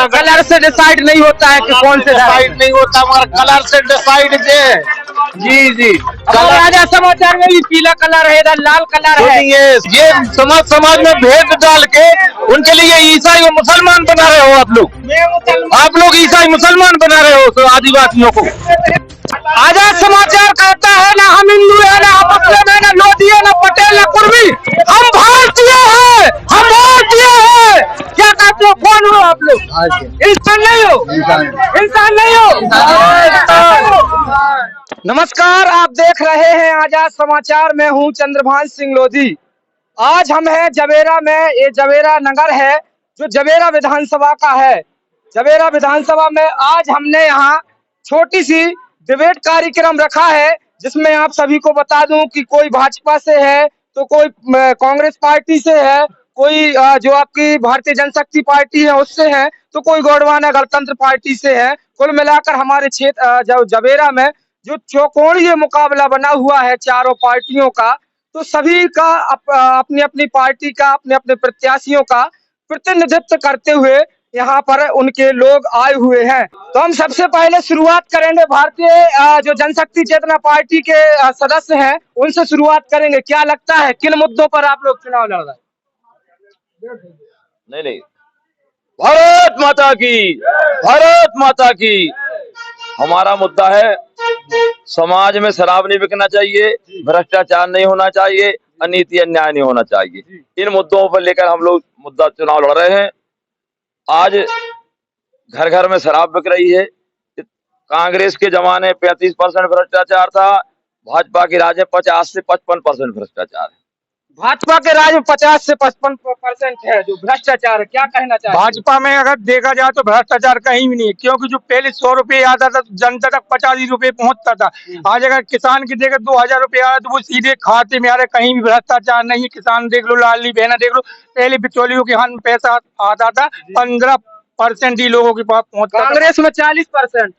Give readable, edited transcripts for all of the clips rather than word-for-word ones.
Colour से decide नहीं होता है कि कौन से डिसाइड नहीं होता, मगर कलर से डिसाइड जे। जी जी, राजा समाचार में भी पीला कलर है, इधर लाल कलर है। ये समाज में भेद डाल के उनके लिए ईसाई और मुसलमान बना रहे हो आप लोग ईसाई मुसलमान बना रहे हो तो आदिवासियों को। आजाद समाचार कहता है ना हम हिंदू है, ना हम मुस्लिम है, ना लोधी है, ना पटेल, ना कुर्मी, हम भारतीय हैं, हम भारतीय हैं। क्या कहते हो, कौन हो आप लोग? इंसान नहीं हो, इंसान नहीं हो। नमस्कार, आप देख रहे हैं आजाद समाचार। मैं हूं चंद्रभान सिंह लोधी। आज हम हैं जवेरा में। ये जवेरा नगर है जो जवेरा विधानसभा का है। जवेरा विधानसभा में आज हमने यहाँ छोटी सी डिबेट कार्यक्रम रखा है, जिसमें आप सभी को बता दूं कि कोई भाजपा से है, तो कोई कांग्रेस पार्टी से है, कोई जो आपकी भारतीय जनशक्ति पार्टी है उससे है, तो कोई गोंडवाना गणतंत्र पार्टी से है। कुल मिलाकर हमारे क्षेत्र जवेरा में जो चौकोणीय मुकाबला बना हुआ है चारों पार्टियों का, तो सभी का अपनी अपनी पार्टी का, अपने अपने प्रत्याशियों का प्रतिनिधित्व करते हुए यहाँ पर उनके लोग आए हुए हैं। तो हम सबसे पहले शुरुआत करेंगे भारतीय जो जनशक्ति चेतना पार्टी के सदस्य हैं, उनसे शुरुआत करेंगे। क्या लगता है किन मुद्दों पर आप लोग चुनाव लड़ रहे हैं? नहीं, भारत माता की, भारत माता की। हमारा मुद्दा है समाज में शराब नहीं बिकना चाहिए, भ्रष्टाचार नहीं होना चाहिए, अनीति अन्याय नहीं होना चाहिए। इन मुद्दों पर लेकर हम लोग मुद्दा चुनाव लड़ रहे हैं। आज घर घर में शराब बिक रही है। कांग्रेस के जमाने 35% भ्रष्टाचार था, भाजपा के राज में 50 से 55% भ्रष्टाचार है। भाजपा के राज में 50 से 55% है जो भ्रष्टाचार है। क्या कहना चाहिए? भाजपा में अगर देखा जाए तो भ्रष्टाचार कहीं भी नहीं है, क्योंकि जो पहले 100 रुपए आता था जनता तक 50 रुपए पहुंचता था। आज अगर किसान की देखे 2000 रुपए आ रहा तो वो सीधे खाते में आ रहे। कहीं भी भ्रष्टाचार नहीं है। किसान देख लो, लाडली बहना देख लो, पहले बिचौलियों के हाथ में पैसा आता था, 15% ही लोगों के पास पहुंचता। कांग्रेस में 40%।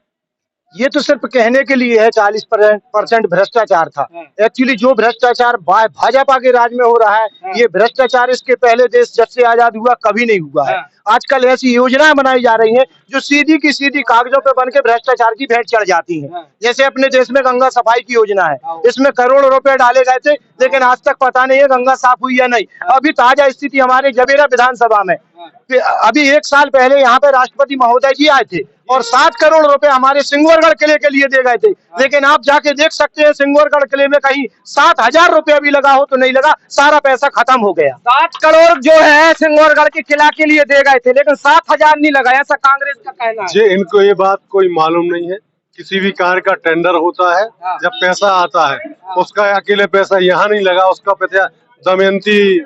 ये तो सिर्फ कहने के लिए है। 40% भ्रष्टाचार था। एक्चुअली जो भ्रष्टाचार भाजपा के राज में हो रहा है, ये भ्रष्टाचार इसके पहले देश जब से आजाद हुआ कभी नहीं हुआ है। आजकल ऐसी योजनाएं बनाई जा रही हैं जो सीधी की सीधी कागजों पे बन के भ्रष्टाचार की भेंट चढ़ जाती हैं। जैसे अपने देश में गंगा सफाई की योजना है, इसमें करोड़ों रुपए डाले गए थे, लेकिन आज तक पता नहीं है गंगा साफ हुई या नहीं। अभी ताजा स्थिति हमारे जवेरा विधानसभा में, अभी 1 साल पहले यहाँ पे राष्ट्रपति महोदय जी आए थे और 7 करोड़ रुपए हमारे सिंगवरगढ़ किले के लिए दे गए थे। लेकिन आप जाके देख सकते हैं सिंगवरगढ़ किले में कहीं 7,000 रुपया भी लगा हो तो नहीं लगा, सारा पैसा खत्म हो गया। 7 करोड़ जो है सिंगवरगढ़ के किला के लिए दे गए थे, लेकिन 7,000 नहीं लगा, ऐसा कांग्रेस का कहना है। जी, इनको ये बात कोई मालूम नहीं है। किसी भी कार्य का टेंडर होता है, जब पैसा आता है उसका अकेले पैसा यहाँ नहीं लगा, उसका पैसा दमयंती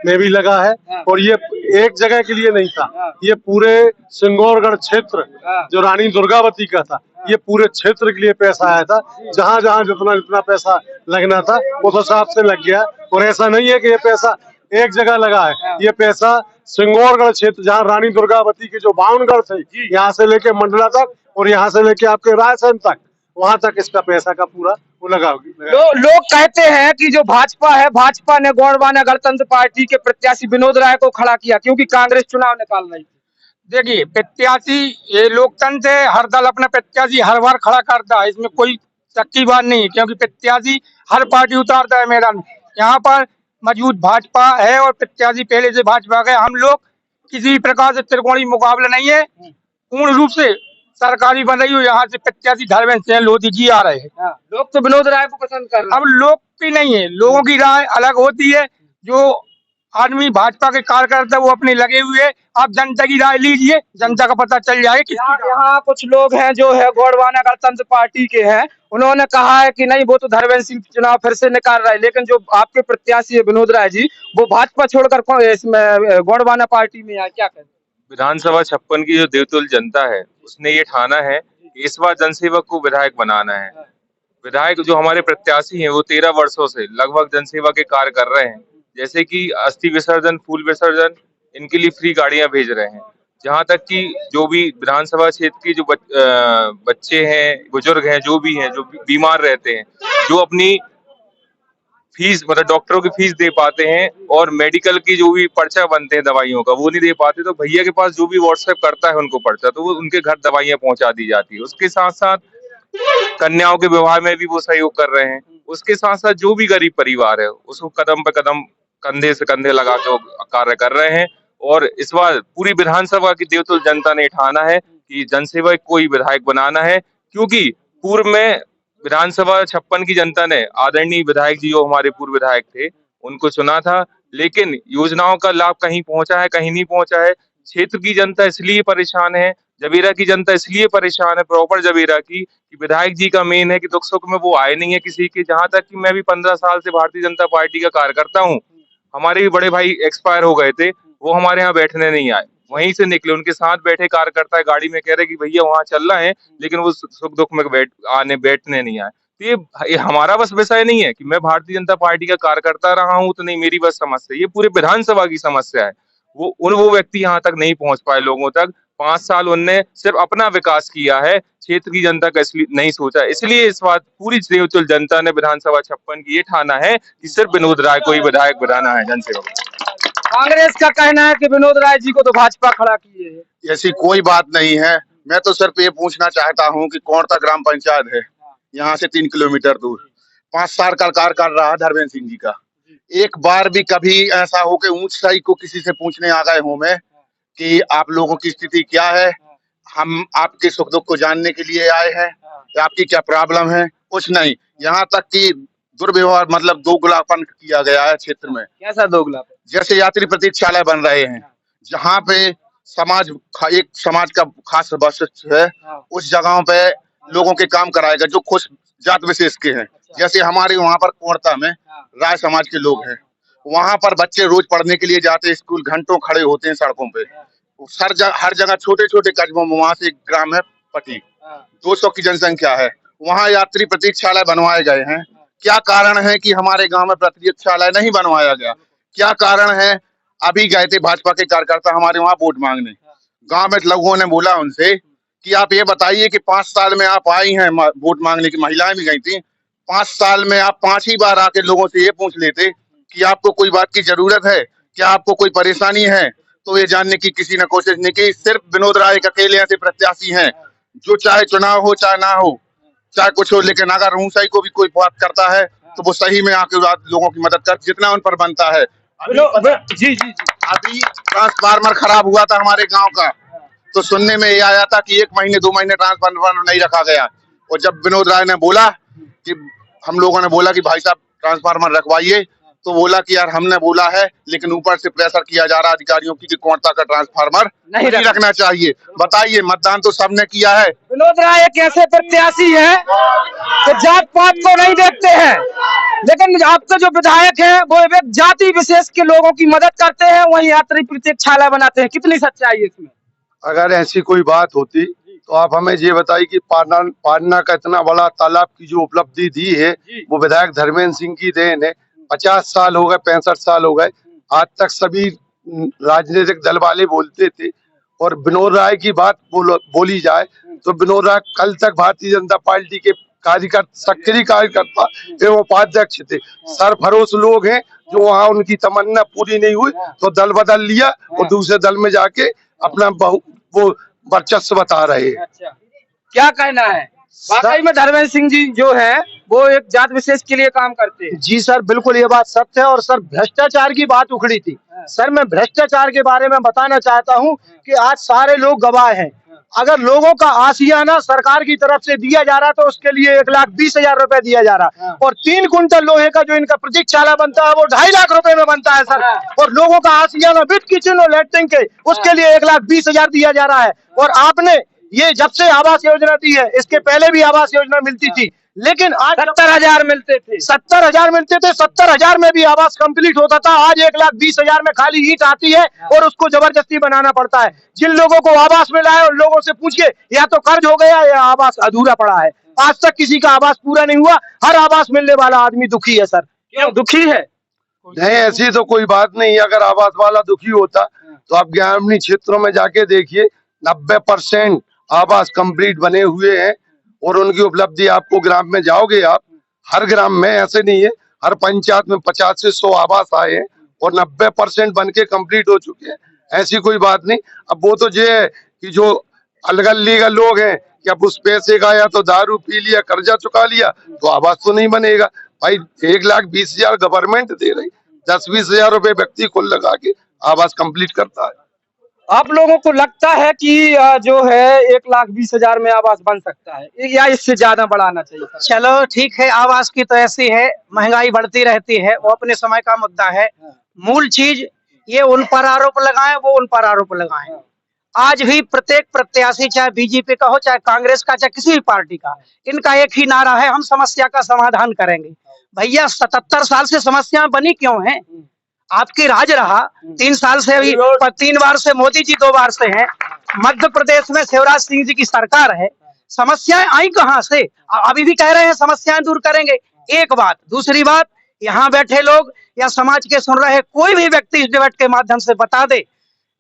में भी लगा है। और ये एक जगह के लिए नहीं था, ये पूरे सिंगौरगढ़ क्षेत्र जो रानी दुर्गावती का था, ये पूरे क्षेत्र के लिए पैसा आया था। जहाँ जहाँ जितना जितना पैसा लगना था उस हिसाब से लग गया। और ऐसा नहीं है कि ये पैसा एक जगह लगा है, ये पैसा सिंगौरगढ़ क्षेत्र जहाँ रानी दुर्गावती के जो बावनगढ़ थे, यहाँ से लेके मंडला तक और यहाँ से लेके आपके रायसेन तक, वहां तक इसका पैसा का पूरा वो लगा। लोग कहते हैं कि जो भाजपा है, भाजपा ने गोंडवाना गणतंत्र पार्टी के प्रत्याशी विनोद राय को खड़ा किया क्योंकि कांग्रेस चुनाव निकाल रही थी। देखिए, प्रत्याशी ये लोकतंत्र है, हर दल अपना प्रत्याशी हर बार खड़ा करता है, इसमें कोई शक की बात नहीं है, क्योंकि प्रत्याशी हर पार्टी उतारता है मैदान में। यहाँ पर मौजूद भाजपा है और प्रत्याशी पहले से भाजपा का। हम लोग किसी प्रकार से त्रिकोणीय मुकाबला नहीं है, पूर्ण रूप से सरकारी बन रही हो। यहाँ से प्रत्याशी धर्मेंद्र सिंह लोधी जी आ रहे हैं। लोग तो विनोद राय को पसंद कर रहे हैं। अब लोग की नहीं है, लोगों की राय अलग होती है। जो आदमी भाजपा के कार्यकर्ता वो अपने लगे हुए, आप जनता की राय लीजिए, जनता का पता चल जाएगा। यहाँ कुछ लोग हैं जो है गोंडवाना गणतंत्र पार्टी के हैं, उन्होंने कहा है कि नहीं वो तो धर्मेंद्र सिंह चुनाव फिर से निकाल रहा है, लेकिन जो आपके प्रत्याशी है विनोद राय जी, वो भाजपा छोड़कर इसमें गोंडवाना पार्टी में आए। क्या कहें? विधानसभा 56 की जो देवतुल्य जनता है उसने ये ठाना है कि इस बार जनसेवक को विधायक बनाना है। विधायक जो हमारे प्रत्याशी हैं वो 13 वर्षों से लगभग जनसेवा के कार्य कर रहे हैं, जैसे कि अस्थि विसर्जन, फूल विसर्जन, इनके लिए फ्री गाड़ियां भेज रहे हैं। जहां तक कि जो भी विधानसभा क्षेत्र की जो बच्चे हैं, बुजुर्ग हैं, जो भी हैं, जो बीमार रहते हैं, जो अपनी फीस मतलब डॉक्टरों की फीस दे पाते हैं, और मेडिकल की जो भी पर्चा बनते हैं दवाइयों का वो नहीं दे पाते, तो भैया के पास जो भी व्हाट्सएप करता है उनको पर्चा, तो वो उनके घर दवाइयाँ पहुंचा दी जाती है। उसके साथ साथ कन्याओं के विवाह में भी वो सहयोग कर रहे हैं। उसके साथ साथ जो भी गरीब परिवार है उसको कदम पे कदम, कंधे से कंधे लगा के वो कार्य कर रहे हैं। और इस बार पूरी विधानसभा की देवतुल जनता ने ठाना है कि जनसेवक को ही विधायक बनाना है, क्योंकि पूर्व में विधानसभा 56 की जनता ने आदरणीय विधायक जी जो हमारे पूर्व विधायक थे उनको चुना था, लेकिन योजनाओं का लाभ कहीं पहुंचा है कहीं नहीं पहुंचा है। क्षेत्र की जनता इसलिए परेशान है, जबीरा की जनता इसलिए परेशान है, प्रॉपर जबीरा की, कि विधायक जी का मेन है कि दुख सुख में वो आए नहीं है किसी के। जहां तक कि मैं भी 15 साल से भारतीय जनता पार्टी का कार्यकर्ता हूँ, हमारे भी बड़े भाई एक्सपायर हो गए थे, वो हमारे यहाँ बैठने नहीं आए, वहीं से निकले, उनके साथ बैठे कार्यकर्ता गाड़ी में कह रहे कि भैया वहां चल रहे हैं, लेकिन वो सुख दुख में बैठने नहीं आए। तो ये हमारा बस विषय नहीं है कि मैं भारतीय जनता पार्टी का कार्यकर्ता रहा हूं तो नहीं मेरी बस समस्या, ये पूरे विधानसभा की समस्या है। वो व्यक्ति यहाँ तक नहीं पहुंच पाए लोगों तक। 5 साल उनने सिर्फ अपना विकास किया है, क्षेत्र की जनता का इसलिए नहीं सोचा। इसलिए इस बात पूरी देवतुल जनता ने विधानसभा 56 की ये ठाना है कि सिर्फ विनोद राय को ही विधायक बनाना है जनसेवक। कांग्रेस का कहना है कि विनोद राय जी को तो भाजपा खड़ा किए है। ऐसी कोई बात नहीं है। मैं तो सिर्फ ये पूछना चाहता हूँ कि कौनता ग्राम पंचायत है यहाँ से 3 किलोमीटर दूर, 5 साल का कार्य कर रहा है धर्मेंद्र सिंह जी का। एक बार भी कभी ऐसा हो कि ऊंचाई को किसी से पूछने आ गए हूं मैं कि आप लोगों की स्थिति क्या है, हम आपके सुख दुख को जानने के लिए आए हैं, आपकी क्या प्रॉब्लम है, कुछ नहीं। यहाँ तक कि दुर्व्यवहार मतलब दोगलापन किया गया है क्षेत्र में। कैसा दोगलापन? जैसे यात्री प्रतीक्षालय बन रहे हैं, जहाँ पे एक समाज का खास वैशिष्ट्य है, उस जगहों पे लोगों के काम कराएगा जो खुश जात विशेष के हैं। जैसे हमारे वहाँ पर कोणता में राय समाज के लोग हैं, वहाँ पर बच्चे रोज पढ़ने के लिए जाते हैं स्कूल, घंटों खड़े होते हैं सड़कों पे। हर जगह छोटे छोटे कस्बों में, वहाँ से एक ग्राम है पटी, 200 की जनसंख्या है, वहाँ यात्री प्रतीक्षालय बनवाए गए हैं। क्या कारण है कि हमारे गांव में प्रतीक्षालय नहीं बनवाया गया? क्या कारण है? अभी गए थे भाजपा के कार्यकर्ता हमारे वहाँ वोट मांगने, गांव में लोगों ने बोला उनसे कि आप ये बताइए कि 5 साल में आप आई हैं वोट मांगने की, महिलाएं भी गई थी, 5 साल में आप 5 ही बार आके लोगों से ये पूछ लेते कि आपको कोई बात की जरूरत है, क्या आपको कोई परेशानी है, तो ये जानने की किसी ने कोशिश नहीं की। सिर्फ विनोद राय अकेले ऐसे प्रत्याशी हैं जो चाहे चुनाव हो चाहे ना हो, चाहे कुछ हो, लेकिन अगर ऊंचाई को भी कोई बात करता है तो वो सही में आके लोगों की मदद कर जितना उन पर बनता है। जी। अभी ट्रांसफार्मर खराब हुआ था हमारे गांव का, तो सुनने में ये आया था कि 1 महीने 2 महीने ट्रांसफार्मर नहीं रखा गया, और जब विनोद राय ने बोला कि हम लोगों ने बोला कि भाई साहब ट्रांसफार्मर रखवाइए, तो बोला कि यार हमने बोला है, लेकिन ऊपर से प्रेशर किया जा रहा अधिकारियों की कि कोणता का ट्रांसफार्मर नहीं रखना चाहिए। बताइए, मतदान तो सबने किया है। विनोद राय एक ऐसे प्रत्याशी है तो जात पात को नहीं देखते हैं, लेकिन आपके जो विधायक हैं वो एक जाति विशेष के लोगों की मदद करते हैं, वही यात्री प्रतीक्षालय बनाते हैं। कितनी सच्चाई है इसमें? अगर ऐसी कोई बात होती तो आप हमें ये बताइए कि पारना का इतना बड़ा तालाब की जो उपलब्धि दी है वो विधायक धर्मेंद्र सिंह की देन है। 50 साल हो गए, 65 साल हो गए, आज तक सभी राजनीतिक दल वाले बोलते थे, और विनोद राय की बात बोली जाए तो विनोद राय कल तक भारतीय जनता पार्टी के सक्रिय कार्यकर्ता एवं उपाध्यक्ष थे। सरफरोश लोग हैं जो वहाँ उनकी तमन्ना पूरी नहीं हुई तो दल बदल लिया और दूसरे दल में जाके अपना वो वर्चस्व बता रहे हैं। अच्छा, क्या कहना है? वाकई में धर्मेंद्र सिंह जी जो है वो एक जात विशेष के लिए काम करते हैं। जी सर, बिल्कुल ये बात सत्य है। और सर, भ्रष्टाचार की बात उखड़ी थी सर, मैं भ्रष्टाचार के बारे में बताना चाहता हूं कि आज सारे लोग गवाह हैं। अगर लोगों का आशियाना सरकार की तरफ से दिया जा रहा तो उसके लिए 1,20,000 रुपए दिया जा रहा, और 3 कुंटल लोहे का जो इनका प्रतीक्षालय बनता है वो 2.5 लाख रुपए में बनता है सर। और लोगों का आशियाना विद किचन और लैट्रिन के उसके लिए 1,20,000 दिया जा रहा है। और आपने ये जब से आवास योजना दी है, इसके पहले भी आवास योजना मिलती थी, लेकिन आज 70,000 मिलते थे। 70,000 मिलते थे, 70,000 में भी आवास कंप्लीट होता था। आज 1,20,000 में खाली ईंट आती है और उसको जबरदस्ती बनाना पड़ता है। जिन लोगों को आवास मिला है उन लोगों से पूछिए, या तो कर्ज हो गया या आवास अधूरा पड़ा है। आज तक किसी का आवास पूरा नहीं हुआ। हर आवास मिलने वाला आदमी दुखी है सर। क्यों दुखी है? नहीं, ऐसी तो कोई बात नहीं है। अगर आवास वाला दुखी होता तो आप ग्रामीण क्षेत्रों में जाके देखिए, 90% आवास कंप्लीट बने हुए हैं, और उनकी उपलब्धि आपको ग्राम में जाओगे आप, हर ग्राम में ऐसे नहीं है, हर पंचायत में 50 से 100 आवास आए हैं और 90% बन के कम्प्लीट हो चुके हैं। ऐसी कोई बात नहीं। अब वो तो ये है कि जो अलगली का लोग हैं कि अब उस पैसे का या तो दारू पी लिया, कर्जा चुका लिया, तो आवास तो नहीं बनेगा भाई। 1,20,000 गवर्नमेंट दे रही, 10-20 हजार रुपए व्यक्ति खुद लगा के आवास कंप्लीट करता है। आप लोगों को लगता है कि जो है 1,20,000 में आवास बन सकता है या इससे ज्यादा बढ़ाना चाहिए? चलो ठीक है, आवास की तो ऐसी है, महंगाई बढ़ती रहती है, वो अपने समय का मुद्दा है। मूल चीज ये उन पर आरोप लगाएं, वो उन पर आरोप लगाएं। आज भी प्रत्येक प्रत्याशी, चाहे बीजेपी का हो, चाहे कांग्रेस का, चाहे किसी भी पार्टी का, इनका एक ही नारा है, हम समस्या का समाधान करेंगे। भैया 77 साल से समस्या बनी क्यों है? आपकी राज रहा 3 साल से, अभी 3 बार से मोदी जी 2 बार से हैं, मध्य प्रदेश में शिवराज सिंह जी की सरकार है, समस्याएं आई कहां से? अभी भी कह रहे हैं समस्याएं दूर करेंगे। एक बात। दूसरी बात, यहाँ बैठे लोग या समाज के सुन रहे कोई भी व्यक्ति इस डिबेट के माध्यम से बता दे,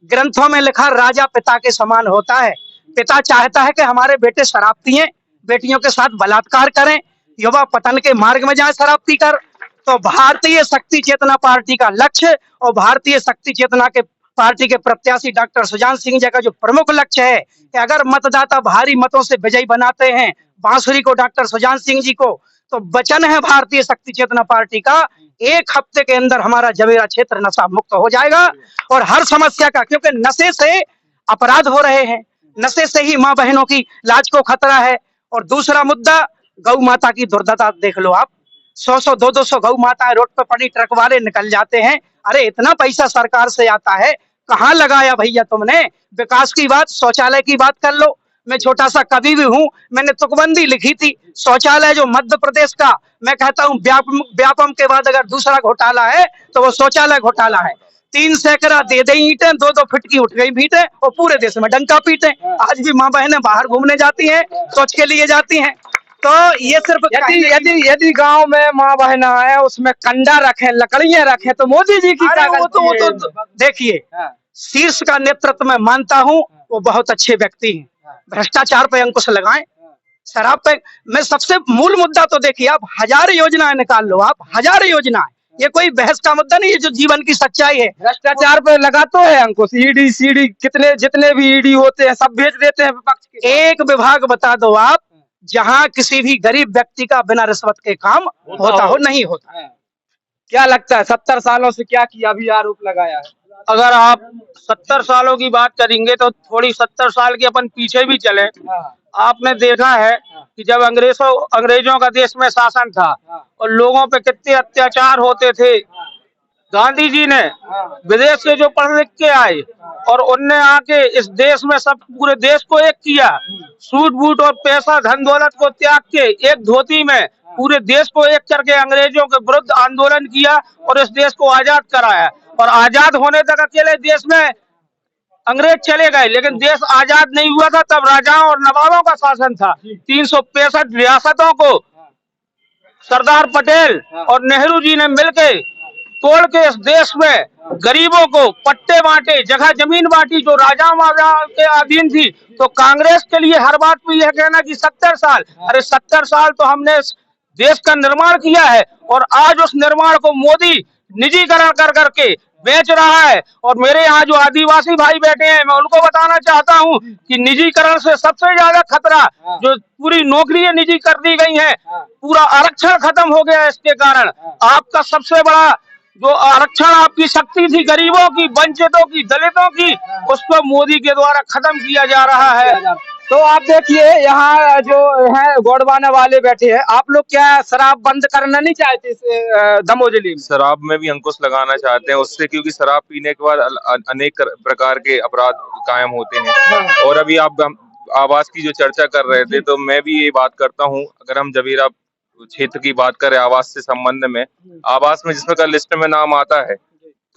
ग्रंथों में लिखा राजा पिता के समान होता है। पिता चाहता है कि हमारे बेटे शराब पिएं, बेटियों के साथ बलात्कार करें, युवा पतन के मार्ग में जाए शराब पीकर। तो भारतीय शक्ति चेतना पार्टी का लक्ष्य और भारतीय शक्ति चेतना के पार्टी के प्रत्याशी डॉक्टर सुजान सिंह जी का जो प्रमुख लक्ष्य है कि अगर मतदाता भारी मतों से विजयी बनाते हैं बांसुरी को, डॉक्टर सुजान सिंह जी को, तो वचन है भारतीय शक्ति चेतना पार्टी का, 1 हफ्ते के अंदर हमारा जवेरा क्षेत्र नशा मुक्त हो जाएगा। और हर समस्या का, क्योंकि नशे से अपराध हो रहे हैं, नशे से ही माँ बहनों की लाज को खतरा है। और दूसरा मुद्दा, गौ माता की दुर्दशा देख लो आप, 100-100, 200 गौ माताएं रोड पर पड़ी, ट्रक वाले निकल जाते हैं। अरे इतना पैसा सरकार से आता है, कहाँ लगाया भैया तुमने? विकास की बात, शौचालय की बात कर लो। मैं छोटा सा कवि भी हूँ, मैंने तुकबंदी लिखी थी, शौचालय जो मध्य प्रदेश का, मैं कहता हूँ व्यापम के बाद अगर दूसरा घोटाला है तो वो शौचालय घोटाला है। 3 सैकड़ा दे दे ईंटें, 2-2 फीट की उठ गई भीटें और पूरे देश में डंका पीटे। आज भी माँ बहनें बाहर घूमने जाती हैं, शौच के लिए जाती हैं। तो ये सिर्फ यदि गांव में माँ बहना है उसमें कंडा रखे, लकड़ियां रखे, तो मोदी जी की क्या गलती है? वो तो देखिए, शीर्ष का नेतृत्व मैं मानता हूँ, वो बहुत अच्छे व्यक्ति हैं। भ्रष्टाचार पे अंकुश लगाएं, शराब पे। मैं सबसे मूल मुद्दा तो देखिए, आप 1000 योजनाएं निकाल लो, आप 1000 योजनाएं, ये कोई बहस का मुद्दा नहीं है, जो जीवन की सच्चाई है। भ्रष्टाचार पे लगा तो है अंकुश, ईडी सीडी कितने जितने भी ईडी होते हैं सब भेज देते हैं विपक्ष के। एक विभाग बता दो आप जहां किसी भी गरीब व्यक्ति का बिना रिश्वत के काम होता हो, नहीं होता। क्या लगता है 70 सालों से क्या किया, अभी आरोप लगाया है? अगर आप 70 सालों की बात करेंगे तो थोड़ी 70 साल के अपन पीछे भी चले। आपने देखा है कि जब अंग्रेजों का देश में शासन था और लोगों पे कितने अत्याचार होते थे, गांधी जी ने विदेश से जो पढ़ लिख के आए और उनने आके इस देश में सब पूरे देश को एक किया, सूट बूट और पैसा धन दौलत को त्याग के एक धोती में पूरे देश को एक करके अंग्रेजों के विरुद्ध आंदोलन किया और इस देश को आजाद कराया। और आजाद होने तक अकेले देश में अंग्रेज चले गए, लेकिन देश आजाद नहीं हुआ था, तब राजाओं और नवाबों का शासन था। 365 रियासतों को सरदार पटेल और नेहरू जी ने मिलके तोड़ के इस देश में गरीबों को पट्टे बांटे, जगह जमीन बांटी जो राजाओं महाराजाओं के अधीन थी। तो कांग्रेस के लिए हर बात पे यह कहना कि 70 साल, अरे 70 साल तो हमने देश का निर्माण किया है और आज उस निर्माण को मोदी निजीकरण कर करके बेच रहा है। और मेरे यहाँ जो आदिवासी भाई बैठे हैं, मैं उनको बताना चाहता हूँ कि निजीकरण से सबसे ज्यादा खतरा, जो पूरी नौकरियां निजी कर दी गई हैं, पूरा आरक्षण खत्म हो गया। इसके कारण आपका सबसे बड़ा जो आरक्षण आपकी शक्ति थी गरीबों की, वंचितों की, दलितों की, उसको मोदी के द्वारा खत्म किया जा रहा है। तो आप देखिए यहाँ जो है गोडवाना वाले बैठे हैं, आप लोग क्या शराब बंद करना नहीं चाहते इस दमोह जिले में? शराब में भी अंकुश लगाना चाहते हैं उससे, क्योंकि शराब पीने के बाद अनेक प्रकार के अपराध कायम होते हैं। और अभी आप आवास की जो चर्चा कर रहे थे, तो मैं भी ये बात करता हूँ, अगर हम जवेरा क्षेत्र की बात करें आवास से संबंध में, आवास में जिसमें का लिस्ट में नाम आता है,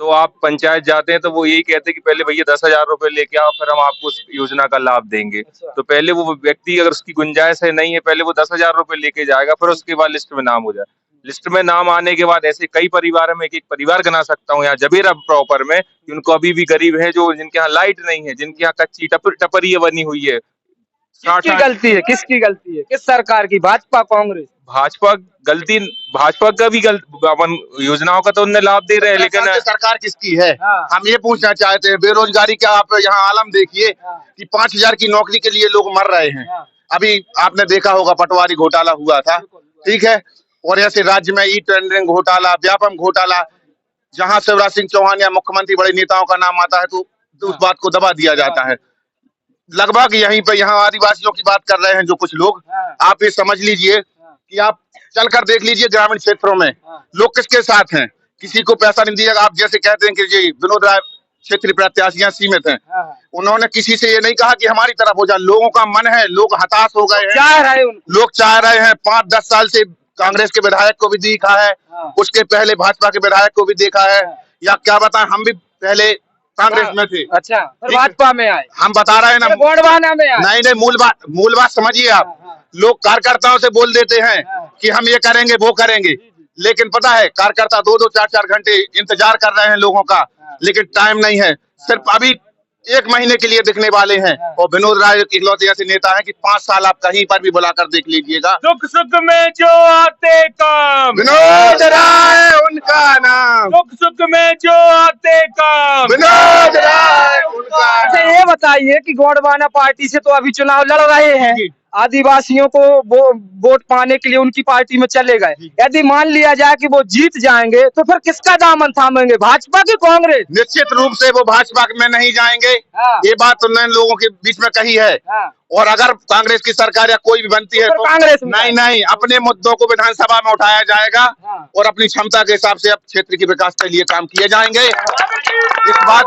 तो आप पंचायत जाते हैं तो वो यही कहते हैं कि पहले भैया 10,000 रुपए लेके आओ, फिर हम आपको उस योजना का लाभ देंगे। तो पहले वो व्यक्ति अगर उसकी गुंजाइश है नहीं है, पहले वो 10,000 रुपए लेके जाएगा, फिर उसके बाद लिस्ट में नाम हो जाए। लिस्ट में नाम आने के बाद ऐसे कई परिवार में, एक परिवार गिना सकता हूँ यहाँ जवेरा प्रॉपर में, उनको अभी भी गरीब है, जो जिनके यहाँ लाइट नहीं है, जिनके यहाँ कच्ची टपरियां बनी हुई है, किसकी गलती है, किसकी गलती है, किस सरकार की, भाजपा कांग्रेस? भाजपा का भी अपन योजनाओं का तो उन्हें लाभ दे रहे हैं, लेकिन सरकार किसकी है? हाँ। हम ये पूछना चाहते हैं। बेरोजगारी का आप यहाँ आलम देखिए कि 5,000 की नौकरी के लिए लोग मर रहे हैं। अभी आपने देखा होगा पटवारी घोटाला हुआ था, ठीक है, और ऐसे राज्य में ई टेंडरिंग घोटाला, व्यापम घोटाला, जहां शिवराज सिंह चौहान या मुख्यमंत्री बड़े नेताओं का नाम आता है तो उस बात को दबा दिया जाता है। लगभग यहीं पे यहाँ आदिवासियों की बात कर रहे हैं जो कुछ लोग, आप ये समझ लीजिए कि आप चलकर देख लीजिए ग्रामीण क्षेत्रों में लोग किसके साथ हैं। किसी को पैसा नहीं दिया। आप जैसे कहते हैं कि जी विनोद राय क्षेत्रीय प्रत्याशियां सीमित हैं, उन्होंने किसी से ये नहीं कहा कि हमारी तरफ हो जाए। लोगों का मन है, लोग हताश हो गए हैं, लोग चाह रहे हैं। 5-10 साल से कांग्रेस के विधायक को भी देखा है, उसके पहले भाजपा के विधायक को भी देखा है, या क्या बताएं, हम भी पहले कांग्रेस में थे। अच्छा, भाजपा में आए, हम बता रहे हैं ना, गोंडवाना में आए। नहीं, मूल बात समझिए आप। लोग कार्यकर्ताओं से बोल देते हैं कि हम ये करेंगे वो करेंगे, लेकिन पता है कार्यकर्ता 2-2, 4-4 घंटे इंतजार कर रहे हैं लोगों का, लेकिन टाइम नहीं है। सिर्फ अभी 1 महीने के लिए दिखने वाले हैं, और विनोद राय इकलौते ऐसे नेता हैं कि 5 साल आप कहीं पर भी बुलाकर देख लीजिएगा। सुख सुख में जो आते काम, विनोद राय उनका नाम, सुख सुख में जो आते काम, विनोद राय उनका अच्छा, ये बताइए कि गोंडवाना पार्टी से तो अभी चुनाव लड़ रहे हैं, आदिवासियों को वोट पाने के लिए उनकी पार्टी में चले गए। यदि मान लिया जाए कि वो जीत जाएंगे तो फिर किसका दामन थामेंगे, भाजपा की कांग्रेस? निश्चित रूप से वो भाजपा में नहीं जाएंगे। ये बात उन्होंने लोगों के बीच में कही है। और अगर कांग्रेस की सरकार या कोई भी बनती है तो कांग्रेस नहीं, अपने मुद्दों को विधानसभा में उठाया जाएगा और अपनी क्षमता के हिसाब से अब क्षेत्र के विकास के लिए काम किए जाएंगे। इस बात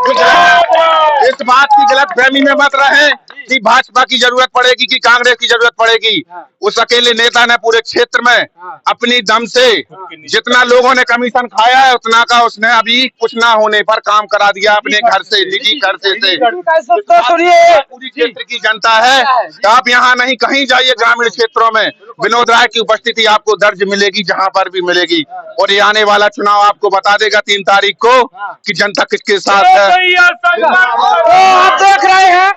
की गलतफहमी में मत रहे कि भाजपा की जरूरत पड़ेगी कि कांग्रेस की जरूरत पड़ेगी। उस अकेले नेता ने पूरे क्षेत्र में अपनी दम से जितना लोगों ने कमीशन खाया है उतना का उसने अभी कुछ ना होने पर काम करा दिया अपने घर से, निजी घर से। तो सुनिए, पूरी क्षेत्र की जनता है, आप यहाँ नहीं कहीं जाइए ग्रामीण क्षेत्रों में विनोद राय की उपस्थिति आपको दर्ज मिलेगी, जहाँ पर भी मिलेगी। और ये आने वाला चुनाव आपको बता देगा 3 तारीख को कि जनता किसके साथ है। तो आप देख रहे हैं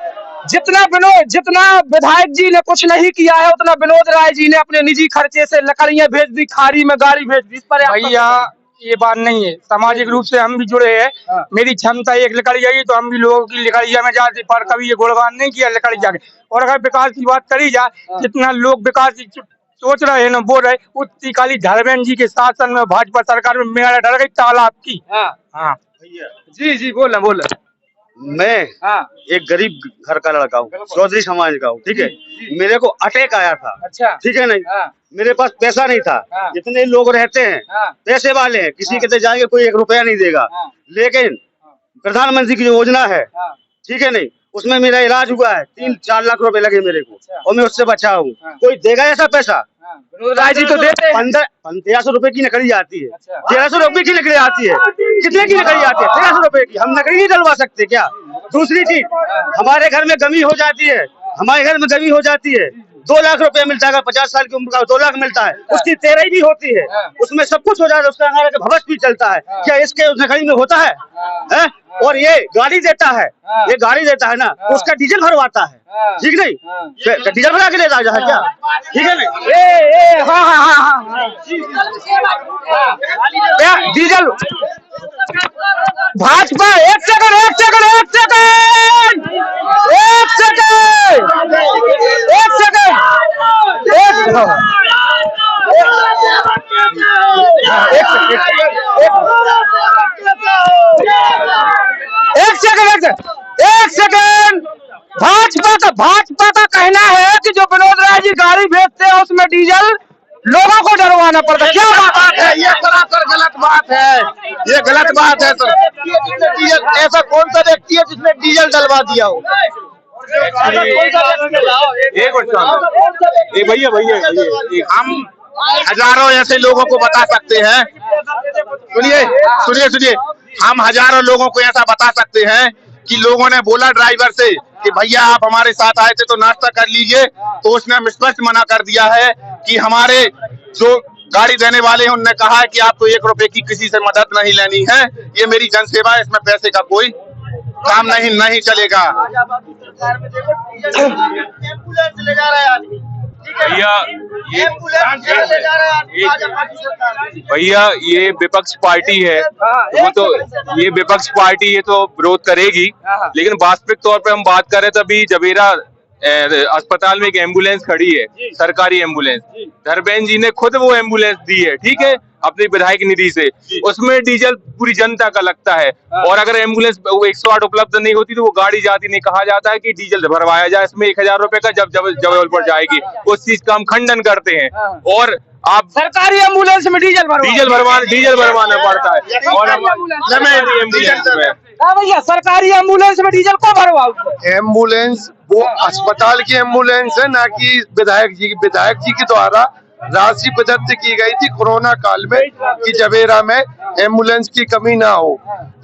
जितना विधायक जी ने कुछ नहीं किया है, उतना विनोद राय जी ने अपने निजी खर्चे से लकड़ियां भेज दी, खारी में गाड़ी भेज दी। इस पर भैया ये बात नहीं है, सामाजिक रूप से हम भी जुड़े हैं। मेरी क्षमता 1 लकड़ी आई तो हम भी लोगों की लकड़िया में जाते, पर कभी ये गुणगान नहीं किया लकड़िया के। और अगर विकास की बात करी जाए, जितना लोग विकास की सोच रहे हैं ना, बोल रहे, उतनी काली धर्मेंद्र जी के शासन में भाजपा सरकार में मेरा डर गई तालाब की। हाँ जी बोला मैं एक गरीब घर का लड़का हूँ, चौधरी समाज का हूँ, ठीक है। मेरे को अटैक आया था, अच्छा, ठीक है नहीं, मेरे पास पैसा नहीं था। जितने लोग रहते हैं पैसे वाले हैं, किसी के तो जाएंगे कोई 1 रुपया नहीं देगा, लेकिन प्रधानमंत्री की जो योजना है, ठीक है नहीं, उसमें मेरा इलाज हुआ है। 3-4 लाख रुपए लगे मेरे को, और मैं उससे बचा हूँ। कोई देगा ऐसा पैसा? राय जी तो देते हैं। 1300 रुपए की लकड़ी आती है, 1300 रुपए की लकड़ी आती है। कितने की लकड़ी आती है? 1300 रुपए की। हम लकड़ी नहीं डलवा सकते क्या? दूसरी चीज, हमारे घर में गमी हो जाती है, 2 लाख रुपए मिलता है। 50 साल की उम्र का 2 लाख मिलता है, उसकी 13 भी होती है, उसमें सब कुछ हो जाता है, उसका भविष्य भी चलता है। क्या इसके उस लकड़ी में होता है? और ये गाड़ी देता है, ना, उसका डीजल भरवाता है, ठीक नहीं, डीजल भरा के लेता है क्या? ठीक है नहीं, डीजल भाजपा। एक सेकंड भाजपा का कहना है कि जो विनोद राय जी गाड़ी भेजते हैं उसमें डीजल लोगों को डरवाना पड़ता है। क्या बात है? ये सरासर गलत बात है, ये गलत बात है। सर ऐसा कौन सा व्यक्ति है जिसने डीजल डलवा दिया हो? हम हजारों ऐसे लोगों को बता सकते हैं, सुनिए, हम हजारों लोगों को ऐसा बता सकते हैं कि लोगों ने बोला ड्राइवर से कि भैया आप हमारे साथ आए थे तो नाश्ता कर लीजिए, तो उसने स्पष्ट मना कर दिया है कि हमारे जो गाड़ी देने वाले हैं उन्होंने कहा है कि आपको 1 रुपए की किसी से मदद नहीं लेनी है, ये मेरी जनसेवा है, इसमें पैसे का कोई काम नहीं चलेगा। रहा है आदमी। भैया ये भैया ये विपक्ष पार्टी है, वो तो ये विपक्ष पार्टी ये तो विरोध करेगी, लेकिन वास्तविक तौर पे हम बात करें तो अभी जबेरा अस्पताल में एक एम्बुलेंस खड़ी है, सरकारी एम्बुलेंस। धर्मेंद्र जी ने खुद वो एम्बुलेंस दी है, ठीक है, अपनी विधायक निधि से। उसमें डीजल पूरी जनता का लगता है, और अगर एम्बुलेंस 108 उपलब्ध नहीं होती तो वो गाड़ी जाती नहीं। कहा जाता है कि डीजल भरवाया जाए, इसमें 1000 रुपए का जब जबलपुर जाएगी, उस चीज का हम खंडन करते हैं। और आप सरकारी एम्बुलेंस में डीजल भरवाना पड़ता है, और भैया सरकारी एम्बुलेंस में डीजल को भरवाओ? एम्बुलेंस वो अस्पताल की एम्बुलेंस है, ना कि विधायक जी के द्वारा राशि प्रदत्त की गई थी कोरोना काल में कि जबेरा में एम्बुलेंस की कमी ना हो,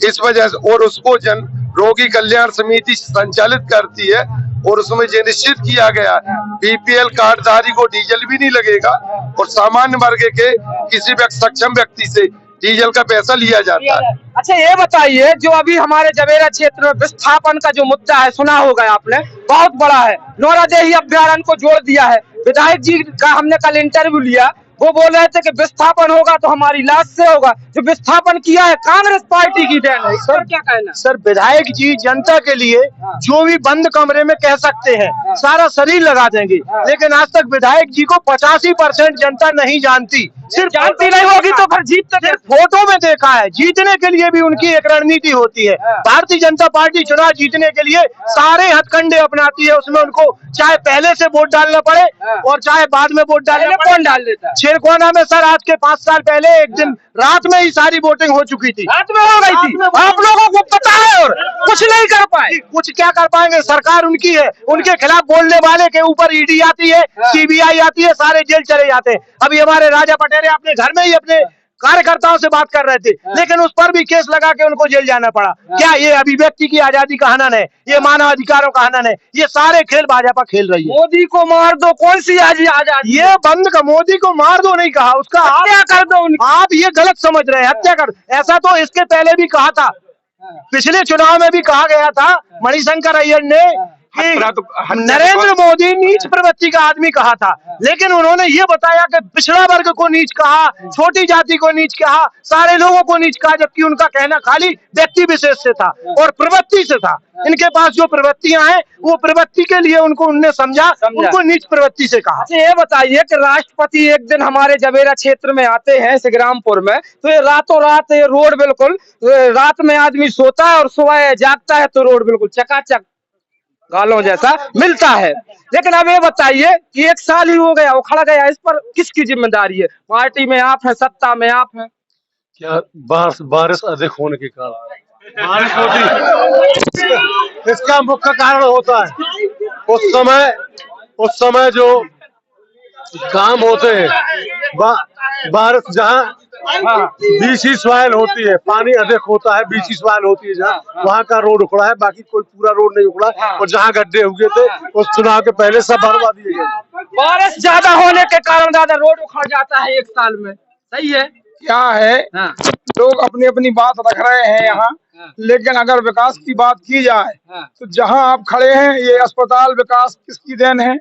इस वजह से। और उसको जन रोगी कल्याण समिति संचालित करती है, और उसमें ये निश्चित किया गया बीपीएल कार्डधारी को डीजल भी नहीं लगेगा, और सामान्य वर्ग के किसी सक्षम व्यक्ति से डीजल का पैसा लिया जाता है। अच्छा ये बताइए, जो अभी हमारे जबेरा क्षेत्र में विस्थापन का जो मुद्दा है, सुना होगा आपने, बहुत बड़ा है। नौरादेही अभ्यारण्य को जोड़ दिया है। विधायक जी का हमने कल इंटरव्यू लिया, वो बोल रहे थे कि विस्थापन होगा तो हमारी लाश से होगा। जो विस्थापन किया है कांग्रेस पार्टी की देन है, सर क्या कहना? सर विधायक जी जनता के लिए जो भी बंद कमरे में कह सकते हैं, सारा शरीर लगा देंगे, लेकिन आज तक विधायक जी को 85% जनता नहीं जानती। सिर्फ जानती नहीं होगी तो फिर जीतते फोटो में देखा है। जीतने के लिए भी उनकी एक रणनीति होती है। भारतीय जनता पार्टी चुनाव जीतने के लिए सारे हथकंडे अपनाती है। उसमें उनको चाहे पहले से वोट डालना पड़े और चाहे बाद में वोट डालना पड़े। कौन डाल देता है? शेरकोना में सर आज के 5 साल पहले एक दिन रात में ही सारी वोटिंग हो चुकी थी। रात में हो गई थी, आप लोगों को पता है, और कुछ नहीं कर पाए। कुछ क्या कर पाएंगे? सरकार उनकी है, उनके खिलाफ बोलने वाले के ऊपर ईडी आती है, सीबीआई आती है, सारे जेल चले जाते हैं। अभी हमारे राजा पटेल अपने घर में ही अपने कार्यकर्ताओं से बात कर रहे थे, लेकिन उस पर भी केस लगा के उनको जेल जाना पड़ा। क्या ये अभिव्यक्ति की आजादी का हनन है? ये मानव अधिकारों का हनन है? ये सारे खेल भाजपा खेल रही है। मोदी को मार दो, कौन सी आजादी? ये बंद का, मोदी को मार दो नहीं कहा, उसका हत्या कर दो। आप ये गलत समझ रहे हैं, हत्या कर। ऐसा तो इसके पहले भी कहा था, पिछले चुनाव में भी कहा गया था मणिशंकर अय्यर ने कि नरेंद्र मोदी नीच प्रवृत्ति का आदमी कहा था, लेकिन उन्होंने ये बताया कि पिछड़ा वर्ग को नीच कहा, छोटी जाति को नीच कहा, सारे लोगों को नीच कहा, जबकि उनका कहना खाली व्यक्ति विशेष से था और प्रवृत्ति से था। इनके पास जो प्रवृत्तियां हैं वो प्रवृत्ति के लिए उनको उनने समझा, उनको नीच प्रवृत्ति से कहा। अच्छा ये बताइए कि राष्ट्रपति एक दिन हमारे जबेरा क्षेत्र में आते हैं सिगरामपुर में, तो ये रातों रात ये रोड बिल्कुल, रात में आदमी सोता है और सुबह जागता है तो रोड बिल्कुल चकाचक गालों जैसा मिलता है। लेकिन अब ये बताइए कि 1 साल ही हो गया वो खड़ा गया, इस पर किसकी जिम्मेदारी है? पार्टी में आप है, सत्ता में आप है? क्या बारिश अधिक होने के कारण बारिश होती, इसका मुख्य कारण होता है उस समय जो काम होते हैं, बारिश जहाँ बीसी सॉइल होती है, पानी अधिक होता है, बीसी सॉइल होती है जहाँ, वहाँ का रोड उखड़ा है, बाकी कोई पूरा रोड नहीं उखड़ा। और जहाँ गड्ढे हुए थे उस चुनाव के पहले सब भरवा दिए गए। बारिश ज्यादा होने के कारण ज्यादा रोड उखड़ जाता है 1 साल में, सही है? क्या है, लोग अपनी अपनी बात रख रहे हैं यहाँ, लेकिन अगर विकास की बात की जाए तो जहाँ आप खड़े हैं ये अस्पताल विकास किसकी देन है?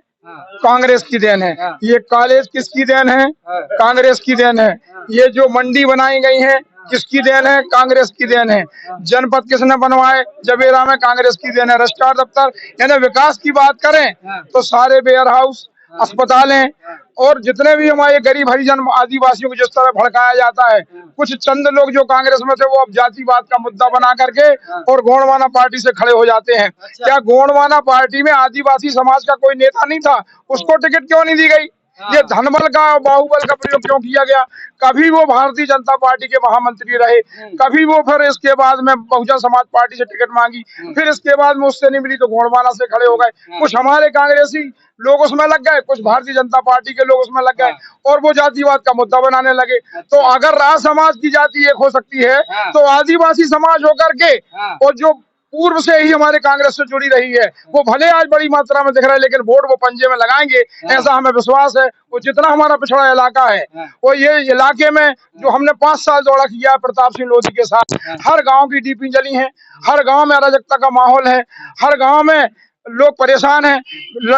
कांग्रेस की देन है। ये कॉलेज किसकी देन है? कांग्रेस की देन है। ये जो मंडी बनाई गई है किसकी देन है? कांग्रेस की देन है। जनपद किसने बनवाए? जबेरा में कांग्रेस की देन है। रजिस्ट्रार दफ्तर, यानी विकास की बात करें तो सारे वेयर हाउस, अस्पताल हैं, और जितने भी हमारे गरीब हरिजन आदिवासियों को जिस तरह भड़काया जाता है, कुछ चंद लोग जो कांग्रेस में थे वो अब जातिवाद का मुद्दा बना करके और गोंडवाना पार्टी से खड़े हो जाते हैं। क्या गोंडवाना पार्टी में आदिवासी समाज का कोई नेता नहीं था? उसको टिकट क्यों नहीं दी गई? ये धनबल का, बाहुबल का प्रयोग क्यों किया गया? कभी वो भारतीय जनता पार्टी के महामंत्री रहे, कभी वो फिर इसके बाद में बहुजन समाज पार्टी से टिकट मांगी, फिर इसके बाद में उससे नहीं मिली तो गोंडवाना से खड़े हो गए। कुछ हमारे कांग्रेसी लोग उसमें लग गए, कुछ भारतीय जनता पार्टी के लोग उसमें लग गए और वो जातिवाद का मुद्दा बनाने लगे। तो अगर राज समाज की जाति एक हो सकती है तो आदिवासी समाज होकर के, और जो पूर्व से ही हमारे कांग्रेस से जुड़ी रही है, वो भले आज बड़ी मात्रा में दिख रहा है, लेकिन वोट वो पंजे में लगाएंगे ऐसा हमें विश्वास है। वो जितना हमारा पिछड़ा इलाका है, वो ये इलाके में जो हमने 5 साल दौरा किया प्रताप सिंह लोधी के साथ, हर गांव की डीपी जली है, हर गांव में अराजकता का माहौल है, हर गांव में लोग परेशान हैं,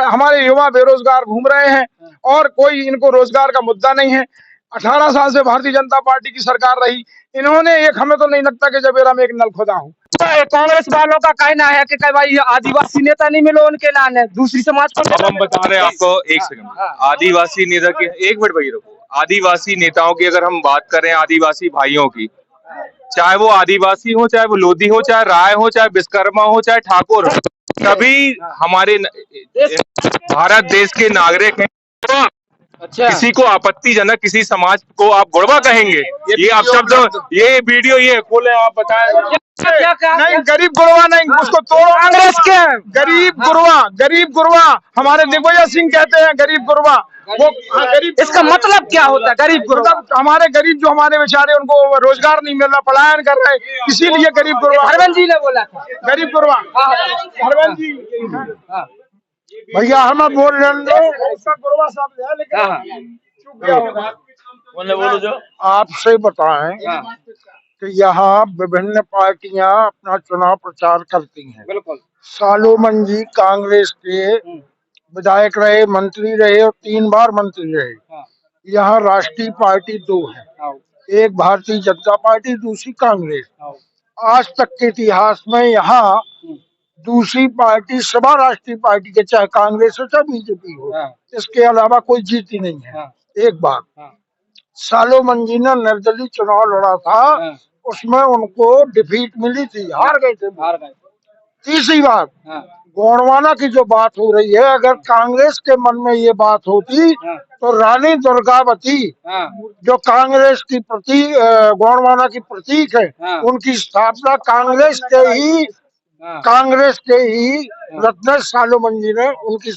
हमारे युवा बेरोजगार घूम रहे हैं और कोई इनको रोजगार का मुद्दा नहीं है। 18 साल से भारतीय जनता पार्टी की सरकार रही, इन्होंने एक, हमें तो नहीं लगता कि जबेरा में एक नल खोदा हो। कांग्रेस वालों का कहना है कि भाई आदिवासी नेता नहीं मिले उनके लाने, दूसरी समाज को। अब हम बता रहे हैं आपको, एक सेकंड, आदिवासी नेता की, एक मिनट भाई रुको। आदिवासी नेताओं की अगर हम बात करें, आदिवासी भाइयों की, चाहे वो आदिवासी हो, चाहे वो लोधी हो, चाहे राय हो, चाहे विश्वकर्मा हो, चाहे ठाकुर हो, सभी हमारे भारत देश के नागरिक हैं। अच्छा, किसी को आपत्तिजनक किसी समाज को आप गुड़वा कहेंगे, ये आप शब्द, ये वीडियो ये खोले, आप बताएं। नहीं, गरीब गुरवा नहीं, उसको तोड़ो। कांग्रेस के गरीब गुरवा हमारे दिग्विजय सिंह कहते हैं गरीब गुरवा। वो गरीब, इसका मतलब क्या होता है गरीब गुरवा? मतलब हमारे गरीब जो हमारे बेचारे, उनको रोजगार नहीं मिल रहा, पलायन कर रहे, इसीलिए गरीब गुरवा। हरवंश जी ने बोला था गरीब गुरवा, हरवंश जी। भैया हमें बोल रहे गुरवा साहब है, लेकिन बोलो जो आपसे बताएं कि यहाँ विभिन्न पार्टियां अपना चुनाव प्रचार करती हैं। बिल्कुल। सालोमन जी कांग्रेस के विधायक रहे, मंत्री रहे और 3 बार मंत्री रहे। यहाँ राष्ट्रीय पार्टी 2 है, एक भारतीय जनता पार्टी, दूसरी कांग्रेस। आज तक के इतिहास में यहाँ दूसरी पार्टी सभा राष्ट्रीय पार्टी के, चाहे कांग्रेस हो चाहे बीजेपी हो, इसके अलावा कोई जीती नहीं है। एक बार सालोमन जी ने निर्दलीय चुनाव लड़ा था, उसमें उनको डिफीट मिली थी, हार गए थे। तीसरी बात, गोंडवाना की जो बात हो रही है, अगर कांग्रेस के मन में ये बात होती तो रानी दुर्गावती जो कांग्रेस की गोंडवाना की प्रतीक है, उनकी स्थापना कांग्रेस के ही रत्नेश सालोमन जी ने उनकी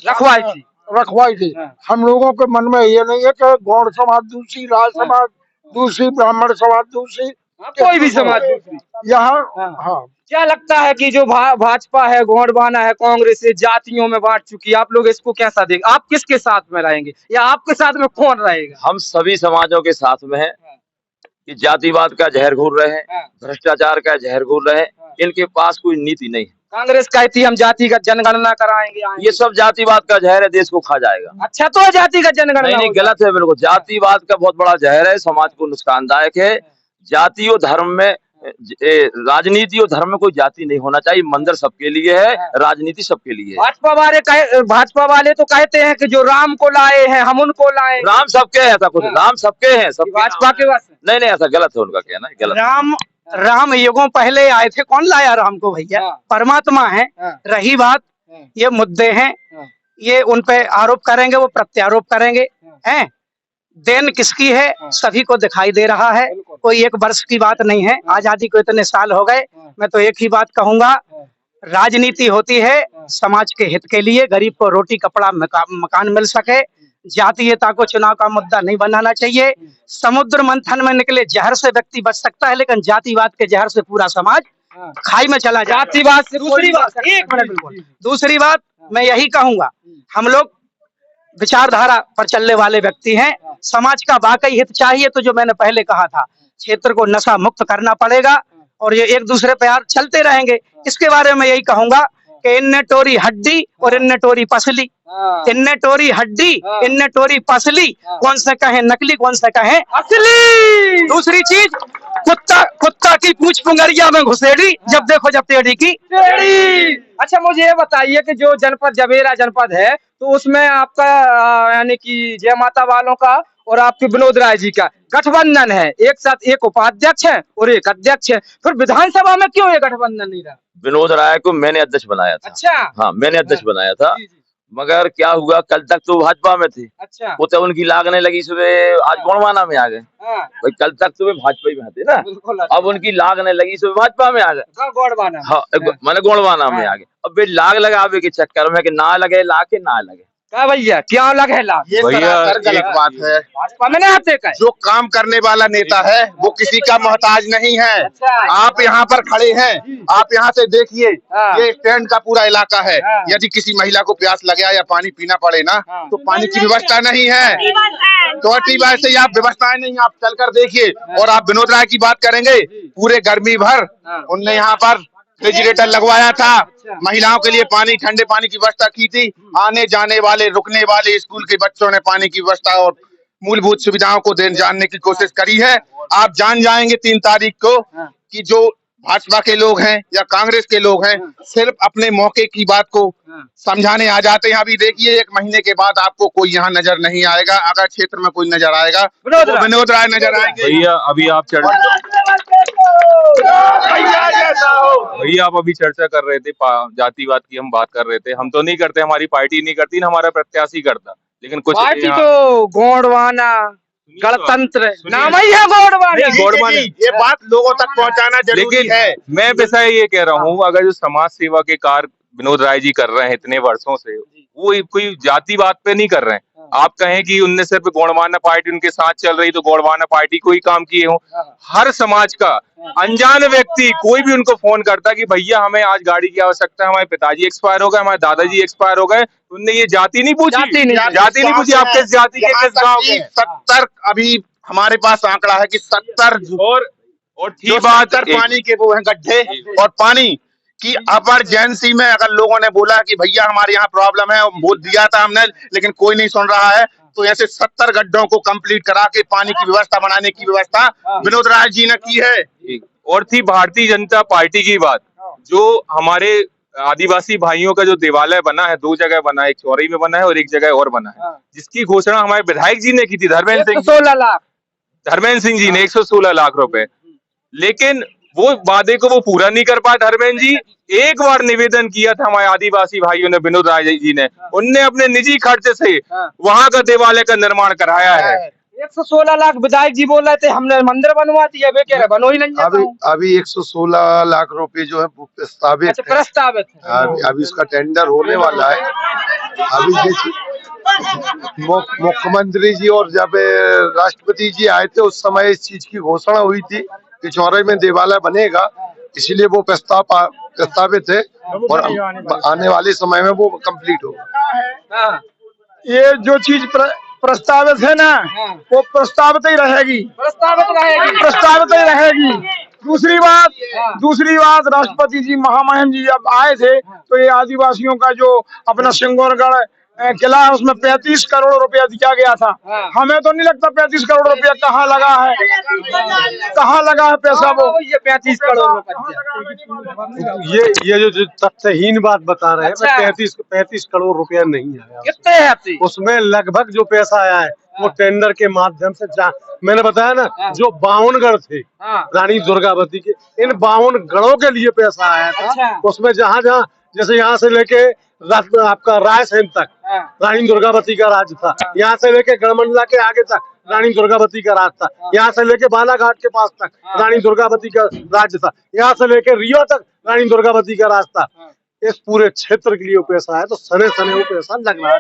रखवाई थी। हम लोगों के मन में ये नहीं है कि गौड़ समाज दूसरी, राज समाज दूसरी, ब्राह्मण समाज दूसरी, कोई भी समाज दूसरी। यहाँ हाँ, क्या लगता है कि जो भाजपा है, गोंडवाना है, कांग्रेस है, जातियों में बांट चुकी है, आप लोग इसको कैसा देख, आप किसके साथ में रहेंगे या आपके साथ में कौन रहेगा? हम सभी समाजों के साथ में हैं कि जातिवाद का जहर घूर रहे हैं, भ्रष्टाचार का जहर घूर रहे हैं, इनके पास कोई नीति नहीं है। कांग्रेस कहती हम जातिगत जनगणना कराएंगे, ये सब जातिवाद का जहर है, देश को खा जाएगा। अच्छा, तो जातिगत जनगणना नहीं, गलत है बिल्कुल। जातिवाद का बहुत बड़ा जहर है, समाज को नुकसानदायक है। जाति और धर्म में, राजनीति और धर्म में कोई जाति नहीं होना चाहिए। मंदिर सबके लिए है, राजनीति सबके लिए है। भाजपा वाले तो कहते हैं कि जो राम को लाए हैं हम उनको लाए। राम सबके है, ऐसा कुछ राम सबके हैं, सब भाजपा के पास नहीं, ऐसा गलत है उनका कहना, गलत। राम युगों पहले आए थे, कौन लाया राम को भैया? परमात्मा है। रही बात ये मुद्दे हैं, ये उन पे आरोप करेंगे, वो प्रत्यारोप करेंगे, हैं? देन किसकी है सभी को दिखाई दे रहा है, कोई 1 वर्ष की बात नहीं है, आजादी को इतने साल हो गए। मैं तो एक ही बात कहूंगा, राजनीति होती है समाज के हित के लिए, गरीब को रोटी कपड़ा मकान मिल सके। जातीयता को चुनाव का मुद्दा नहीं बनाना चाहिए। समुद्र मंथन में निकले जहर से व्यक्ति बच सकता है, लेकिन जातिवाद के जहर से पूरा समाज खाई में चला जाए। जातिवाद से दूसरी बात, एक मिनट, दूसरी बात मैं यही कहूंगा, हम लोग विचारधारा पर चलने वाले व्यक्ति हैं। समाज का वाकई हित चाहिए तो जो मैंने पहले कहा था, क्षेत्र को नशा मुक्त करना पड़ेगा और ये एक दूसरे पे यार चलते रहेंगे। इसके बारे में यही कहूंगा कि इन्ने टोरी हड्डी और इन्ने टोरी पसली, इन्ने टोरी हड्डी इन्ने टोरी पसली, कौन सा कहे नकली कौन सा कहे असली। दूसरी चीज, कुत्ता की पूंछ पुंगरिया में घुसेड़ी, जब देखो जब टेढ़ी की टेढ़ी। अच्छा, मुझे ये बताइए कि जो जनपद जबेरा जनपद है, तो उसमें आपका यानी कि जय माता वालों का और आपके विनोद राय जी का गठबंधन है, एक साथ एक उपाध्यक्ष है और एक अध्यक्ष है, फिर विधानसभा में क्यों ये गठबंधन नहीं रहा? विनोद राय को मैंने अध्यक्ष बनाया था। अच्छा, हाँ, मैंने अध्यक्ष बनाया था, मगर क्या हुआ, कल तक तो भाजपा में थे। अच्छा, वो तो उनकी लागने लगी, सुबह आज गोंडवाना में आ गए। भाई कल तक तो वे भाजपा में थे ना, अब उनकी लागने लगी, सुबह भाजपा में आ गए। गोंडवाना, हाँ, मैंने गोंडवाना में आ गए। अब वे लाग लगावे के चक्कर में कि ना लगे ला के ना लगे। क्या भैया, क्या लगे ला? ये सरासर गलत बात है। भाजपा में नहीं आते का? जो काम करने वाला नेता है वो किसी का मोहताज नहीं है। आप यहाँ पर खड़े हैं, आप यहाँ से देखिए, ये स्टैंड का पूरा इलाका है। यदि किसी महिला को प्यास लगे या पानी पीना पड़े ना, तो पानी की व्यवस्था नहीं है। तो से आप व्यवस्थाएं नहीं, आप चलकर देखिए। और आप विनोद राय की बात करेंगे, पूरे गर्मी भर उनने यहाँ पर रेफ्रिजरेटर लगवाया था, महिलाओं के लिए पानी, ठंडे पानी की व्यवस्था की थी, आने जाने वाले रुकने वाले स्कूल के बच्चों ने पानी की व्यवस्था और मूलभूत सुविधाओं को जानने की कोशिश करी है। आप जान जाएंगे 3 तारीख को कि जो भाजपा के लोग हैं या कांग्रेस के लोग हैं सिर्फ अपने मौके की बात को समझाने आ जाते हैं। अभी देखिए 1 महीने के बाद आपको कोई यहाँ नजर नहीं आएगा। अगर क्षेत्र में कोई नजर आएगा तो विनोद राय नजर आएंगे। भैया अभी आप अभी चर्चा कर रहे थे जातिवाद की, हम बात कर रहे थे। हम तो नहीं करते, हमारी पार्टी नहीं करती, ना हमारा प्रत्याशी करता, लेकिन कुछ पार्टी तो गोंडवाना गणतंत्र नाम ही है गोंडवाना। ये बात लोगों तक पहुंचाना जरूरी है। मैं वैसा ये कह रहा हूँ, अगर जो समाज सेवा के कार्य विनोद राय जी कर रहे हैं इतने वर्षों से, वो कोई जातिवाद पे नहीं कर रहे हैं। आप कहें कि उनने सिर्फ गोंडवाना पार्टी उनके साथ चल रही तो गोंडवाना पार्टी को ही काम किए हो। हर समाज का अनजान व्यक्ति कोई भी उनको फोन करता कि भैया हमें आज गाड़ी की आवश्यकता है, हमारे पिताजी एक्सपायर हो गए, हमारे दादाजी एक्सपायर हो गए, उनने ये जाति नहीं पूछी, जाति नहीं पूछी आप किस जाति के, किस गाँव के। 70 अभी हमारे पास आंकड़ा है कि 70 और ठीक बात, पानी के वो हैं गड्ढे और पानी कि इमरजेंसी में अगर लोगों ने बोला कि भैया हमारे यहाँ प्रॉब्लम है, बोल दिया था हमने, लेकिन कोई नहीं सुन रहा है, तो ऐसे 70 गड्ढों को कंप्लीट करा के पानी की व्यवस्था बनाने की व्यवस्था विनोद राय जी ने की है। और थी भारतीय जनता पार्टी की बात, जो हमारे आदिवासी भाइयों का जो देवालय बना है, 2 जगह बना है, एक चौरई में बना है और एक जगह और बना है, जिसकी घोषणा हमारे विधायक जी ने की थी, धर्मेंद्र सिंह जी ने 116 लाख रुपए, लेकिन वो वादे को वो पूरा नहीं कर पाए। धर्मेंद्र जी एक बार निवेदन किया था हमारे आदिवासी भाइयों ने, विनोद राय जी ने, उनने अपने निजी खर्च से वहां का देवालय का निर्माण कराया है। 116 लाख विधायक जी बोल रहे थे हमने मंदिर बनवा दिया, वे कह रहे बनो ही नहीं। अभी 116 लाख रुपए जो है प्रस्तावित है। अभी इसका टेंडर होने वाला है। अभी जैसे मुख्यमंत्री जी और जब राष्ट्रपति जी आए थे उस समय इस चीज की घोषणा हुई थी कि चौराहे में देवालय बनेगा, इसलिए वो प्रस्तावित है और आने वाले समय में वो कंप्लीट होगा। ये जो चीज प्रस्तावित है ना, वो प्रस्तावित ही रहेगी। दूसरी बात राष्ट्रपति जी महामहिम जी जब आए थे तो ये आदिवासियों का जो अपना सिंगोरगढ़ किला है उसमें 35 करोड़ रुपया दिया गया था। हमें तो नहीं लगता 35 करोड़ रुपया कहाँ लगा है पैसा वो, ये 35 करोड़ रुपया। ये जो तथ्यहीन बात बता रहे हैं, 35 करोड़ रुपया नहीं आया। कितने है उसमें लगभग जो पैसा आया है वो टेंडर के माध्यम से मैंने बताया ना, जो 52 गढ़ थे रानी दुर्गावती के, इन 52 गढ़ों के लिए पैसा आया था। उसमें जहाँ जैसे यहाँ से लेके आपका रायसेन तक रानी दुर्गावती का राज था, यहाँ से लेके गढ़मंडला के आगे तक रानी दुर्गावती का राज था, यहाँ से लेके बालाघाट के पास तक रानी दुर्गावती का राज था, यहाँ से लेके रियो तक रानी दुर्गावती का राज था। इस पूरे क्षेत्र के लिए वो पैसा है, तो सने वो पैसा लग रहा है।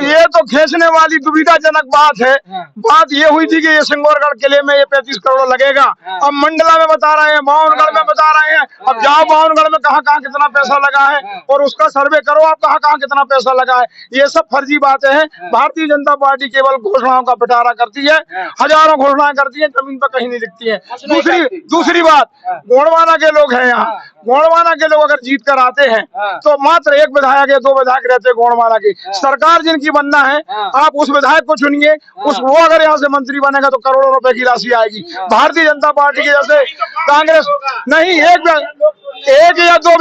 ये तो खींचने वाली दुविधाजनक बात है। बात ये हुई थी कि ये सिंगोरगढ़ किले में ये 35 करोड़ लगेगा, अब मंडला में बता रहे हैं, बावनगढ़ में बता रहे हैं। अब जाओ बावनगढ़ में कहाँ कितना पैसा लगा है और उसका सर्वे करो आप कहाँ कितना पैसा लगा है। ये सब फर्जी बातें हैं। भारतीय जनता पार्टी केवल घोषणाओं का पिटारा करती है, हजारों घोषणाएं करती है, जमीन पर कहीं नहीं लिखती है। दूसरी बात, गोंडवाना के लोग हैं यहाँ, गोंडवाना के लोग अगर जीत कर आते हैं तो मात्र 1 विधायक या 2 विधायक रहते हैं गोंडवाना की। सरकार जिनकी बनना है आप उस विधायक को चुनिए, वो अगर यहाँ से मंत्री बनेगा तो करोड़ों रुपए की राशि आएगी। भारतीय जनता पार्टी की जैसे कांग्रेस नहीं, एक या दो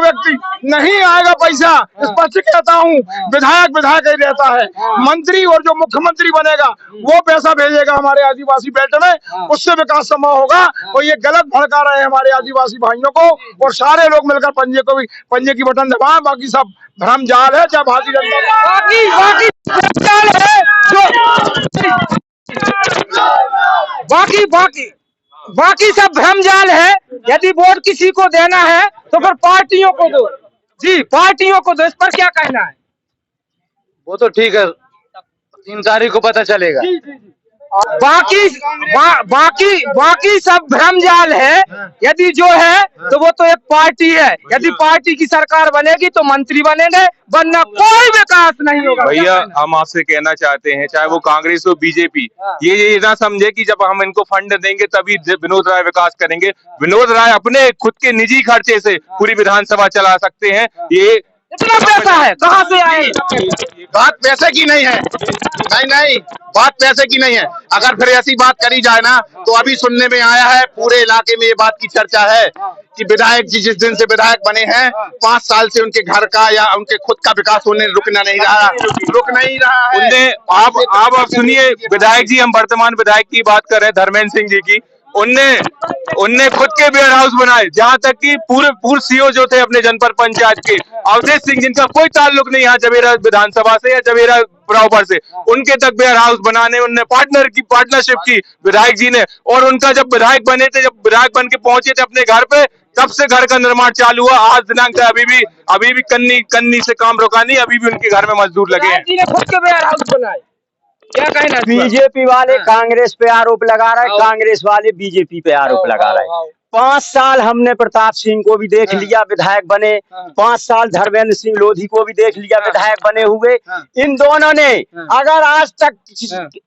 व्यक्ति नहीं आएगा पैसा, स्पष्ट कहता हूँ। विधायक ही रहता है, मंत्री और जो मुख्यमंत्री बनेगा वो पैसा भेजेगा हमारे आदिवासी बेल्ट में, उससे विकास संभव होगा। और ये गलत भड़का रहे हैं हमारे आदिवासी भाइयों को, और सारे लोग मिलकर पंजे की बटन दबाएं। बाकी सब भ्रम जाल है, चाहे भारतीय जनता बाकी सब भ्रम जाल है। यदि वोट किसी को देना है तो फिर पार्टियों को दो जी, पार्टियों को दो। इस पर क्या कहना है? वो तो ठीक है, 3 तारीख को पता चलेगा। बाकी सब भ्रमजाल है। यदि जो है तो वो तो एक पार्टी है। यदि पार्टी की सरकार बनेगी तो मंत्री बनेंगे, वरना कोई विकास नहीं होगा। भैया हम आपसे कहना चाहते हैं, चाहे वो कांग्रेस हो बीजेपी, ये ना समझे कि जब हम इनको फंड देंगे तभी विनोद राय विकास करेंगे। विनोद राय अपने खुद के निजी खर्चे से पूरी विधानसभा चला सकते हैं। ये इतना पैसा है कहाँ से आए? बात पैसे की नहीं है, नहीं बात पैसे की नहीं है। अगर फिर ऐसी बात करी जाए ना तो अभी सुनने में आया है, पूरे इलाके में ये बात की चर्चा है कि विधायक जी जिस दिन से विधायक बने हैं 5 साल से उनके घर का या उनके खुद का विकास होने रुक नहीं रहा है। उनने आप सुनिए, विधायक जी, हम वर्तमान विधायक की बात कर रहे हैं धर्मेंद्र सिंह जी की। उनने खुद के वेयर हाउस बनाए, जहां तक कि पूर्व सीओ जो थे अपने जनपद पंचायत के अवधेश सिंह, जिनका कोई ताल्लुक नहीं यहाँ जवेरा विधानसभा से या जवेरा बराबर से, उनके तक वेयर हाउस बनाने उनने पार्टनरशिप की विधायक जी ने। और उनका जब विधायक बने थे, जब विधायक बन के पहुंचे थे अपने घर पे, तब से घर का निर्माण चालू हुआ। आज दिनांक अभी भी कन्नी से काम रुका नहीं, अभी भी उनके घर में मजदूर लगे हैं। खुद के वेयर हाउस बनाए, क्या कहना? बीजेपी वाले कांग्रेस पे आरोप लगा रहे हैं, कांग्रेस वाले बीजेपी पे आरोप लगा रहे हैं। 5 साल हमने प्रताप सिंह को भी देख लिया विधायक बने, 5 साल धर्मेंद्र सिंह लोधी को भी देख लिया विधायक बने हुए। इन दोनों ने अगर आज तक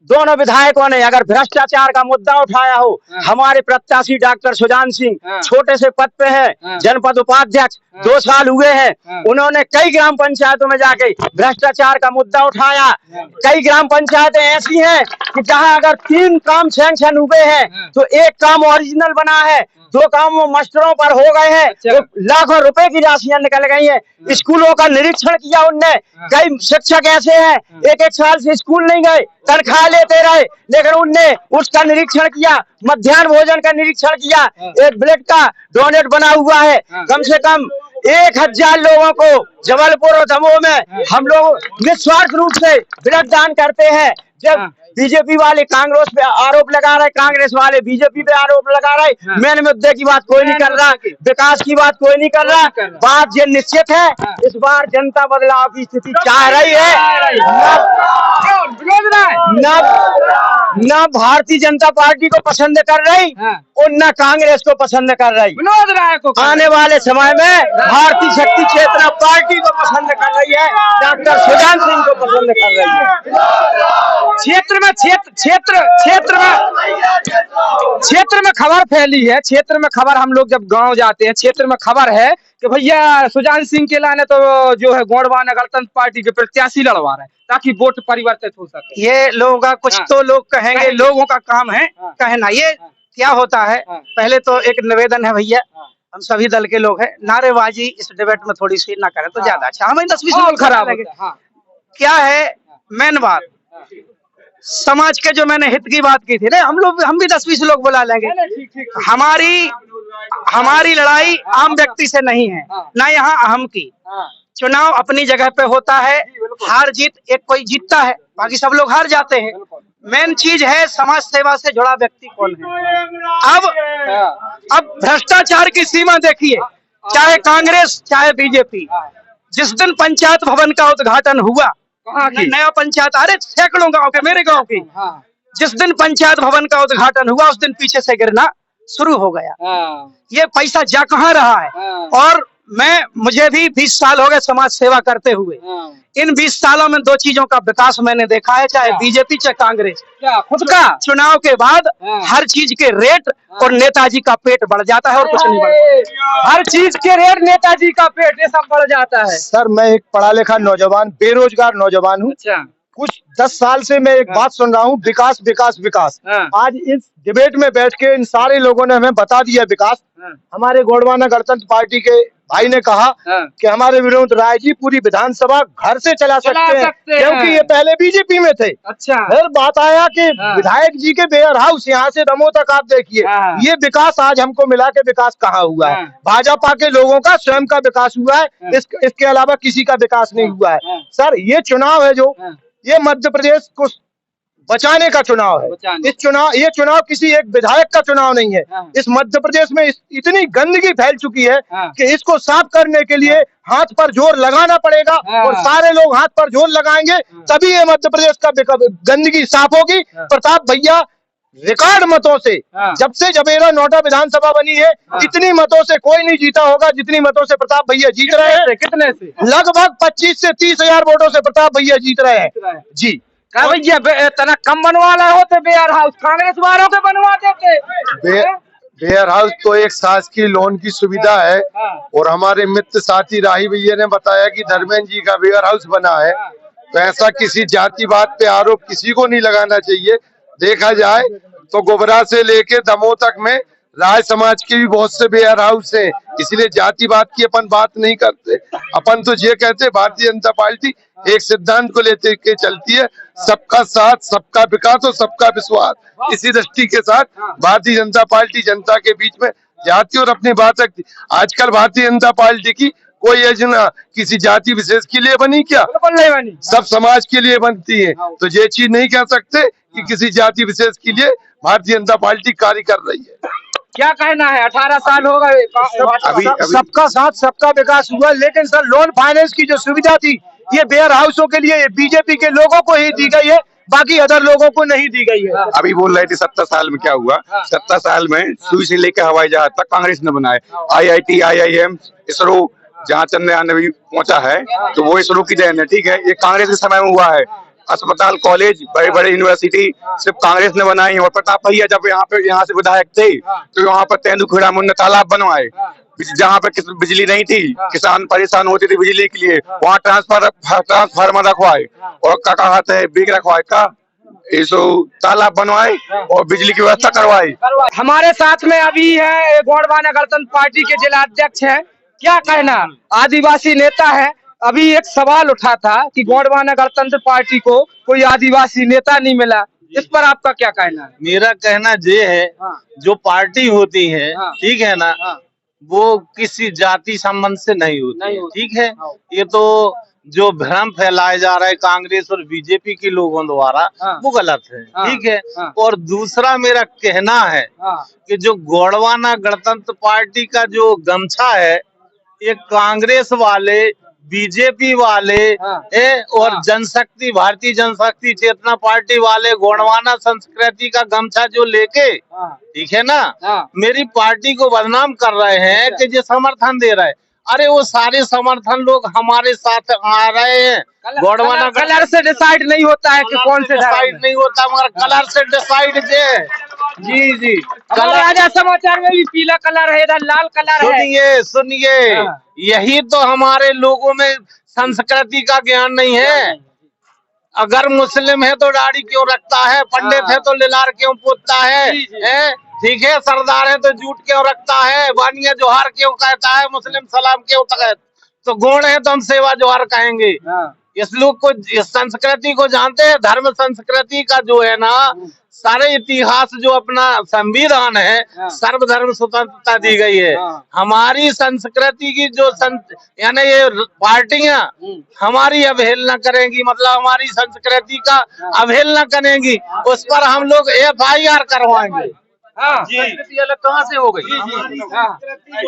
दोनों विधायकों ने अगर भ्रष्टाचार का मुद्दा उठाया हो, हमारे प्रत्याशी डॉक्टर सुजान सिंह छोटे से पद पे है, जनपद उपाध्यक्ष 2 साल हुए हैं, उन्होंने कई ग्राम पंचायतों में जाके भ्रष्टाचार का मुद्दा उठाया। कई ग्राम पंचायतें ऐसी हैं कि जहां अगर 3 काम सैंक्शन हुए हैं तो 1 काम ओरिजिनल बना है, 2 काम वो मास्टरों पर हो गए हैं, लाखों रुपए की राशियां निकल गई हैं। स्कूलों का निरीक्षण किया उनने, कई शिक्षक ऐसे हैं 1-1 साल से स्कूल नहीं गए, तनख्वाह लेते रहे, लेकिन उनने उसका निरीक्षण किया, मध्याह्न भोजन का निरीक्षण किया, एक ब्लड का डोनेट बना हुआ है। कम से कम 1000 लोगों को जबलपुर और दमोह में हम लोग निस्वार्थ रूप से ब्लड दान करते हैं। जब बीजेपी वाले कांग्रेस पे आरोप लगा रहे, कांग्रेस वाले बीजेपी पे आरोप लगा रहे, मेन मुद्दे की बात कोई नहीं कर रहा, विकास की बात कोई नहीं कर रहा। बात ये निश्चित है, इस बार जनता बदलाव की स्थिति चाह रही है। न भारतीय जनता पार्टी को पसंद कर रही और न कांग्रेस को पसंद कर रही। विनोद राय को आने वाले समय में भारतीय शक्ति चेतना पार्टी को पसंद कर रही है, डॉक्टर सुजान सिंह को पसंद कर रही है। क्षेत्र में खबर फैली है, क्षेत्र में खबर, हम लोग जब गांव जाते हैं क्षेत्र में खबर है कि भैया सुजान सिंह के लाने तो जो है गोंडवाना गणतंत्र पार्टी के प्रत्याशी लड़वा रहे हैं ताकि वोट परिवर्तित हो सके। ये लोगों का कुछ तो लोग कहेंगे, लोगों का काम है कहना। ये क्या होता है, पहले तो एक निवेदन है भैया, हम सभी दल के लोग हैं, नारेबाजी इस डिबेट में थोड़ी सी ना करें तो ज्यादा अच्छा। हमें 10-20 लोग खराब लगे। क्या है मेन बात, समाज के जो मैंने हित की बात की थी ना, हम भी 10-20 लोग बुला लेंगे। हमारी लड़ाई आम व्यक्ति से नहीं है, ना यहाँ अहम की। चुनाव अपनी जगह पे होता है, हार जीत एक कोई जीतता है, बाकी सब लोग हार जाते हैं। मेन चीज है समाज सेवा से जुड़ा व्यक्ति कौन है। अब भ्रष्टाचार की सीमा देखिए, चाहे कांग्रेस चाहे बीजेपी। जिस दिन पंचायत भवन का उद्घाटन हुआ, नया पंचायत, अरे सैकड़ों गांव के, मेरे गांव की, जिस दिन पंचायत भवन का उद्घाटन हुआ उस दिन पीछे से गिरना शुरू हो गया। ये पैसा जा कहाँ रहा है। और मुझे भी 20 साल हो गए समाज सेवा करते हुए। इन 20 सालों में 2 चीजों का विकास मैंने देखा है, चाहे बीजेपी चाहे कांग्रेस। खुद का चुनाव के बाद हर चीज के रेट और नेताजी का पेट बढ़ जाता है और कुछ नहीं बढ़ता। हर चीज के रेट, नेताजी का पेट, ये सब बढ़ जाता है। सर मैं एक पढ़ा लिखा नौजवान, बेरोजगार नौजवान हूँ। कुछ 10 साल से मैं एक बात सुन रहा हूँ, विकास विकास विकास। आज इस डिबेट में बैठ के इन सारे लोगों ने हमें बता दिया विकास। हमारे गोंडवाना गणतंत्र पार्टी के भाई ने कहा कि हमारे विनोद राय जी पूरी विधानसभा घर से चला सकते हैं क्योंकि ये पहले बीजेपी में थे। अच्छा, फिर बात आया कि विधायक जी के वेयर हाउस यहाँ से दमोह तक आप देखिए, ये विकास आज हमको मिला के विकास कहाँ हुआ है। भाजपा के लोगों का स्वयं का विकास हुआ है, इसके अलावा किसी का विकास नहीं हुआ है। सर ये चुनाव है जो, ये मध्य प्रदेश को बचाने का चुनाव है। ये चुनाव किसी एक विधायक का चुनाव नहीं है। इस मध्य प्रदेश में इतनी गंदगी फैल चुकी है कि इसको साफ करने के लिए हाथ पर जोर लगाना पड़ेगा और सारे लोग हाथ पर जोर लगाएंगे, तभी ये मध्य प्रदेश का गंदगी साफ होगी। प्रताप भैया रिकॉर्ड मतों से, जब से जबेरा नोटा विधानसभा बनी है, इतनी मतों से कोई नहीं जीता होगा जितनी मतों से प्रताप भैया जीत रहे हैं। कितने से? लगभग 25 से 30 हजार वोटों से प्रताप भैया जीत रहे हैं जी। का भैया तना कम बनवाना होते वेयर हाउस, कांग्रेस वालों के बनवा देते। वेयर हाउस तो एक शासकीय लोन की सुविधा है और हमारे मित्र साथी राही भैया ने बताया कि धर्मेंद्र जी का वेयर हाउस बना है, तो ऐसा किसी जातिवाद पे आरोप किसी को नहीं लगाना चाहिए। देखा जाए तो गोबरा से लेके दमोह तक में राय समाज के भी बहुत से वेयर हाउस हैं, इसलिए जातिवाद की अपन बात नहीं करते। अपन तो ये कहते भारतीय जनता पार्टी एक सिद्धांत को लेते के चलती है, सबका साथ, सबका विकास और सबका विश्वास। इसी दृष्टि के साथ भारतीय जनता पार्टी जनता के बीच में जाती और अपनी बात रखती। आजकल भारतीय जनता पार्टी की कोई योजना किसी जाति विशेष के लिए बनी क्या? नहीं बनी, सब समाज के लिए बनती है। तो ये चीज नहीं कह सकते कि किसी जाति विशेष के लिए भारतीय जनता पार्टी कार्य कर रही है। क्या कहना है? 18 साल हो गए अभी सबका साथ सबका विकास हुआ, लेकिन सर लोन फाइनेंस की जो सुविधा थी ये वेयर हाउसों के लिए बीजेपी के लोगों को ही दी गई है, बाकी अदर लोगों को नहीं दी गई है। अभी बोल रहे थे 70 साल में क्या हुआ। 70 साल में सुई से लेकर हवाई जहाज तक कांग्रेस ने बनाए। IIT, IIM, इसरो जहाँ चंद्रयान अभी पहुंचा है तो वो इसरो की देन है, ठीक है। ये कांग्रेस के समय में हुआ है। अस्पताल, कॉलेज, बड़े बड़े यूनिवर्सिटी सिर्फ कांग्रेस ने बनाई है। और प्रताप भैया जब यहाँ से विधायक थे तो यहाँ पर तेंदुखेड़ा मुन्ना तालाब बनवाए, जहाँ पे बिजली नहीं थी, किसान परेशान होते थे बिजली के लिए, वहाँ ट्रांसफार्मर रखवाए और क्या कहते हैं बिग रखवाए का तालाब बनवाए और बिजली की व्यवस्था करवाई। हमारे साथ में अभी है गोंडवाना गणतंत्र पार्टी के जिला अध्यक्ष हैं। क्या कहना, आदिवासी नेता है, अभी एक सवाल उठा था कि गोंडवाना गणतंत्र पार्टी को कोई आदिवासी नेता नहीं मिला, इस पर आपका क्या कहना है? मेरा कहना ये है, जो पार्टी होती है, ठीक है ना, वो किसी जाति संबंध से नहीं होती, ठीक है। ये तो जो भ्रम फैलाया जा रहा है कांग्रेस और बीजेपी के लोगों द्वारा, वो गलत है, ठीक है। और दूसरा मेरा कहना है कि जो गोंडवाना गणतंत्र पार्टी का जो गमछा है, ये कांग्रेस वाले, बीजेपी वाले और जनशक्ति, भारतीय जनशक्ति चेतना पार्टी वाले गोंडवाना संस्कृति का गमछा जो लेके, ठीक है ना, मेरी पार्टी को बदनाम कर रहे हैं कि जो समर्थन दे रहे हैं। अरे वो सारे समर्थन लोग हमारे साथ आ रहे हैं। गोंडवाना कलर से डिसाइड नहीं होता है कि कौन से डिसाइड नहीं होता, मगर कलर से डिसाइड जी जी। राजा समाचार में भी पीला कलर है, इधर लाल कलर है। सुनिए, यही तो हमारे लोगों में संस्कृति का ज्ञान नहीं है। अगर मुस्लिम है तो दाढ़ी क्यों रखता है, पंडित है तो लिलार क्यों पोतता है, ठीक है, सरदार है तो जूट क्यों रखता है, वानिया जोहार क्यों कहता है, मुस्लिम सलाम क्यों कहता, तो गोंड है तो हम सेवा जोहार कहेंगे। इस लोग को, इस संस्कृति को जानते हैं। धर्म संस्कृति का जो है ना, सारे इतिहास जो अपना संविधान है, सर्वधर्म स्वतंत्रता दी गई है। हमारी संस्कृति की जो यानी ये पार्टियां हमारी अवहेलना करेंगी, मतलब हमारी संस्कृति का अवहेलना करेंगी, उस पर हम लोग FIR करवाएंगे। अलग कहाँ से हो गई?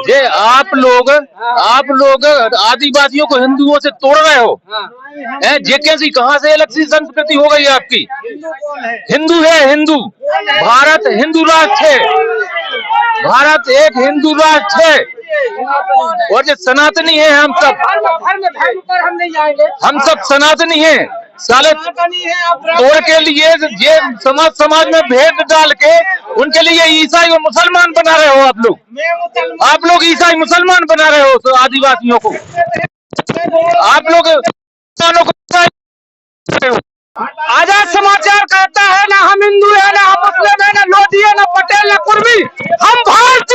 ये आप लोग आदिवासियों को हिंदुओं से तोड़ रहे हो। ये कैसी, कहाँ से अलग सी संस्कृति हो गई आपकी? हिंदू है, हिंदू। भारत हिंदू राष्ट्र है, भारत एक हिंदू राष्ट्र है और जो सनातनी है, हम सब सनातनी हैं। साले तोड़ के लिए ये समाज में भेद डाल के उनके लिए ईसाई और मुसलमान बना रहे हो आप लोग ईसाई मुसलमान बना रहे हो आदिवासियों को। आप लोग आजाद समाचार कहता है ना हम हिंदू है, ना हम मुस्लिम है, ना लोधी है, ना पटेल, ना कुर्मी, हम भारतीय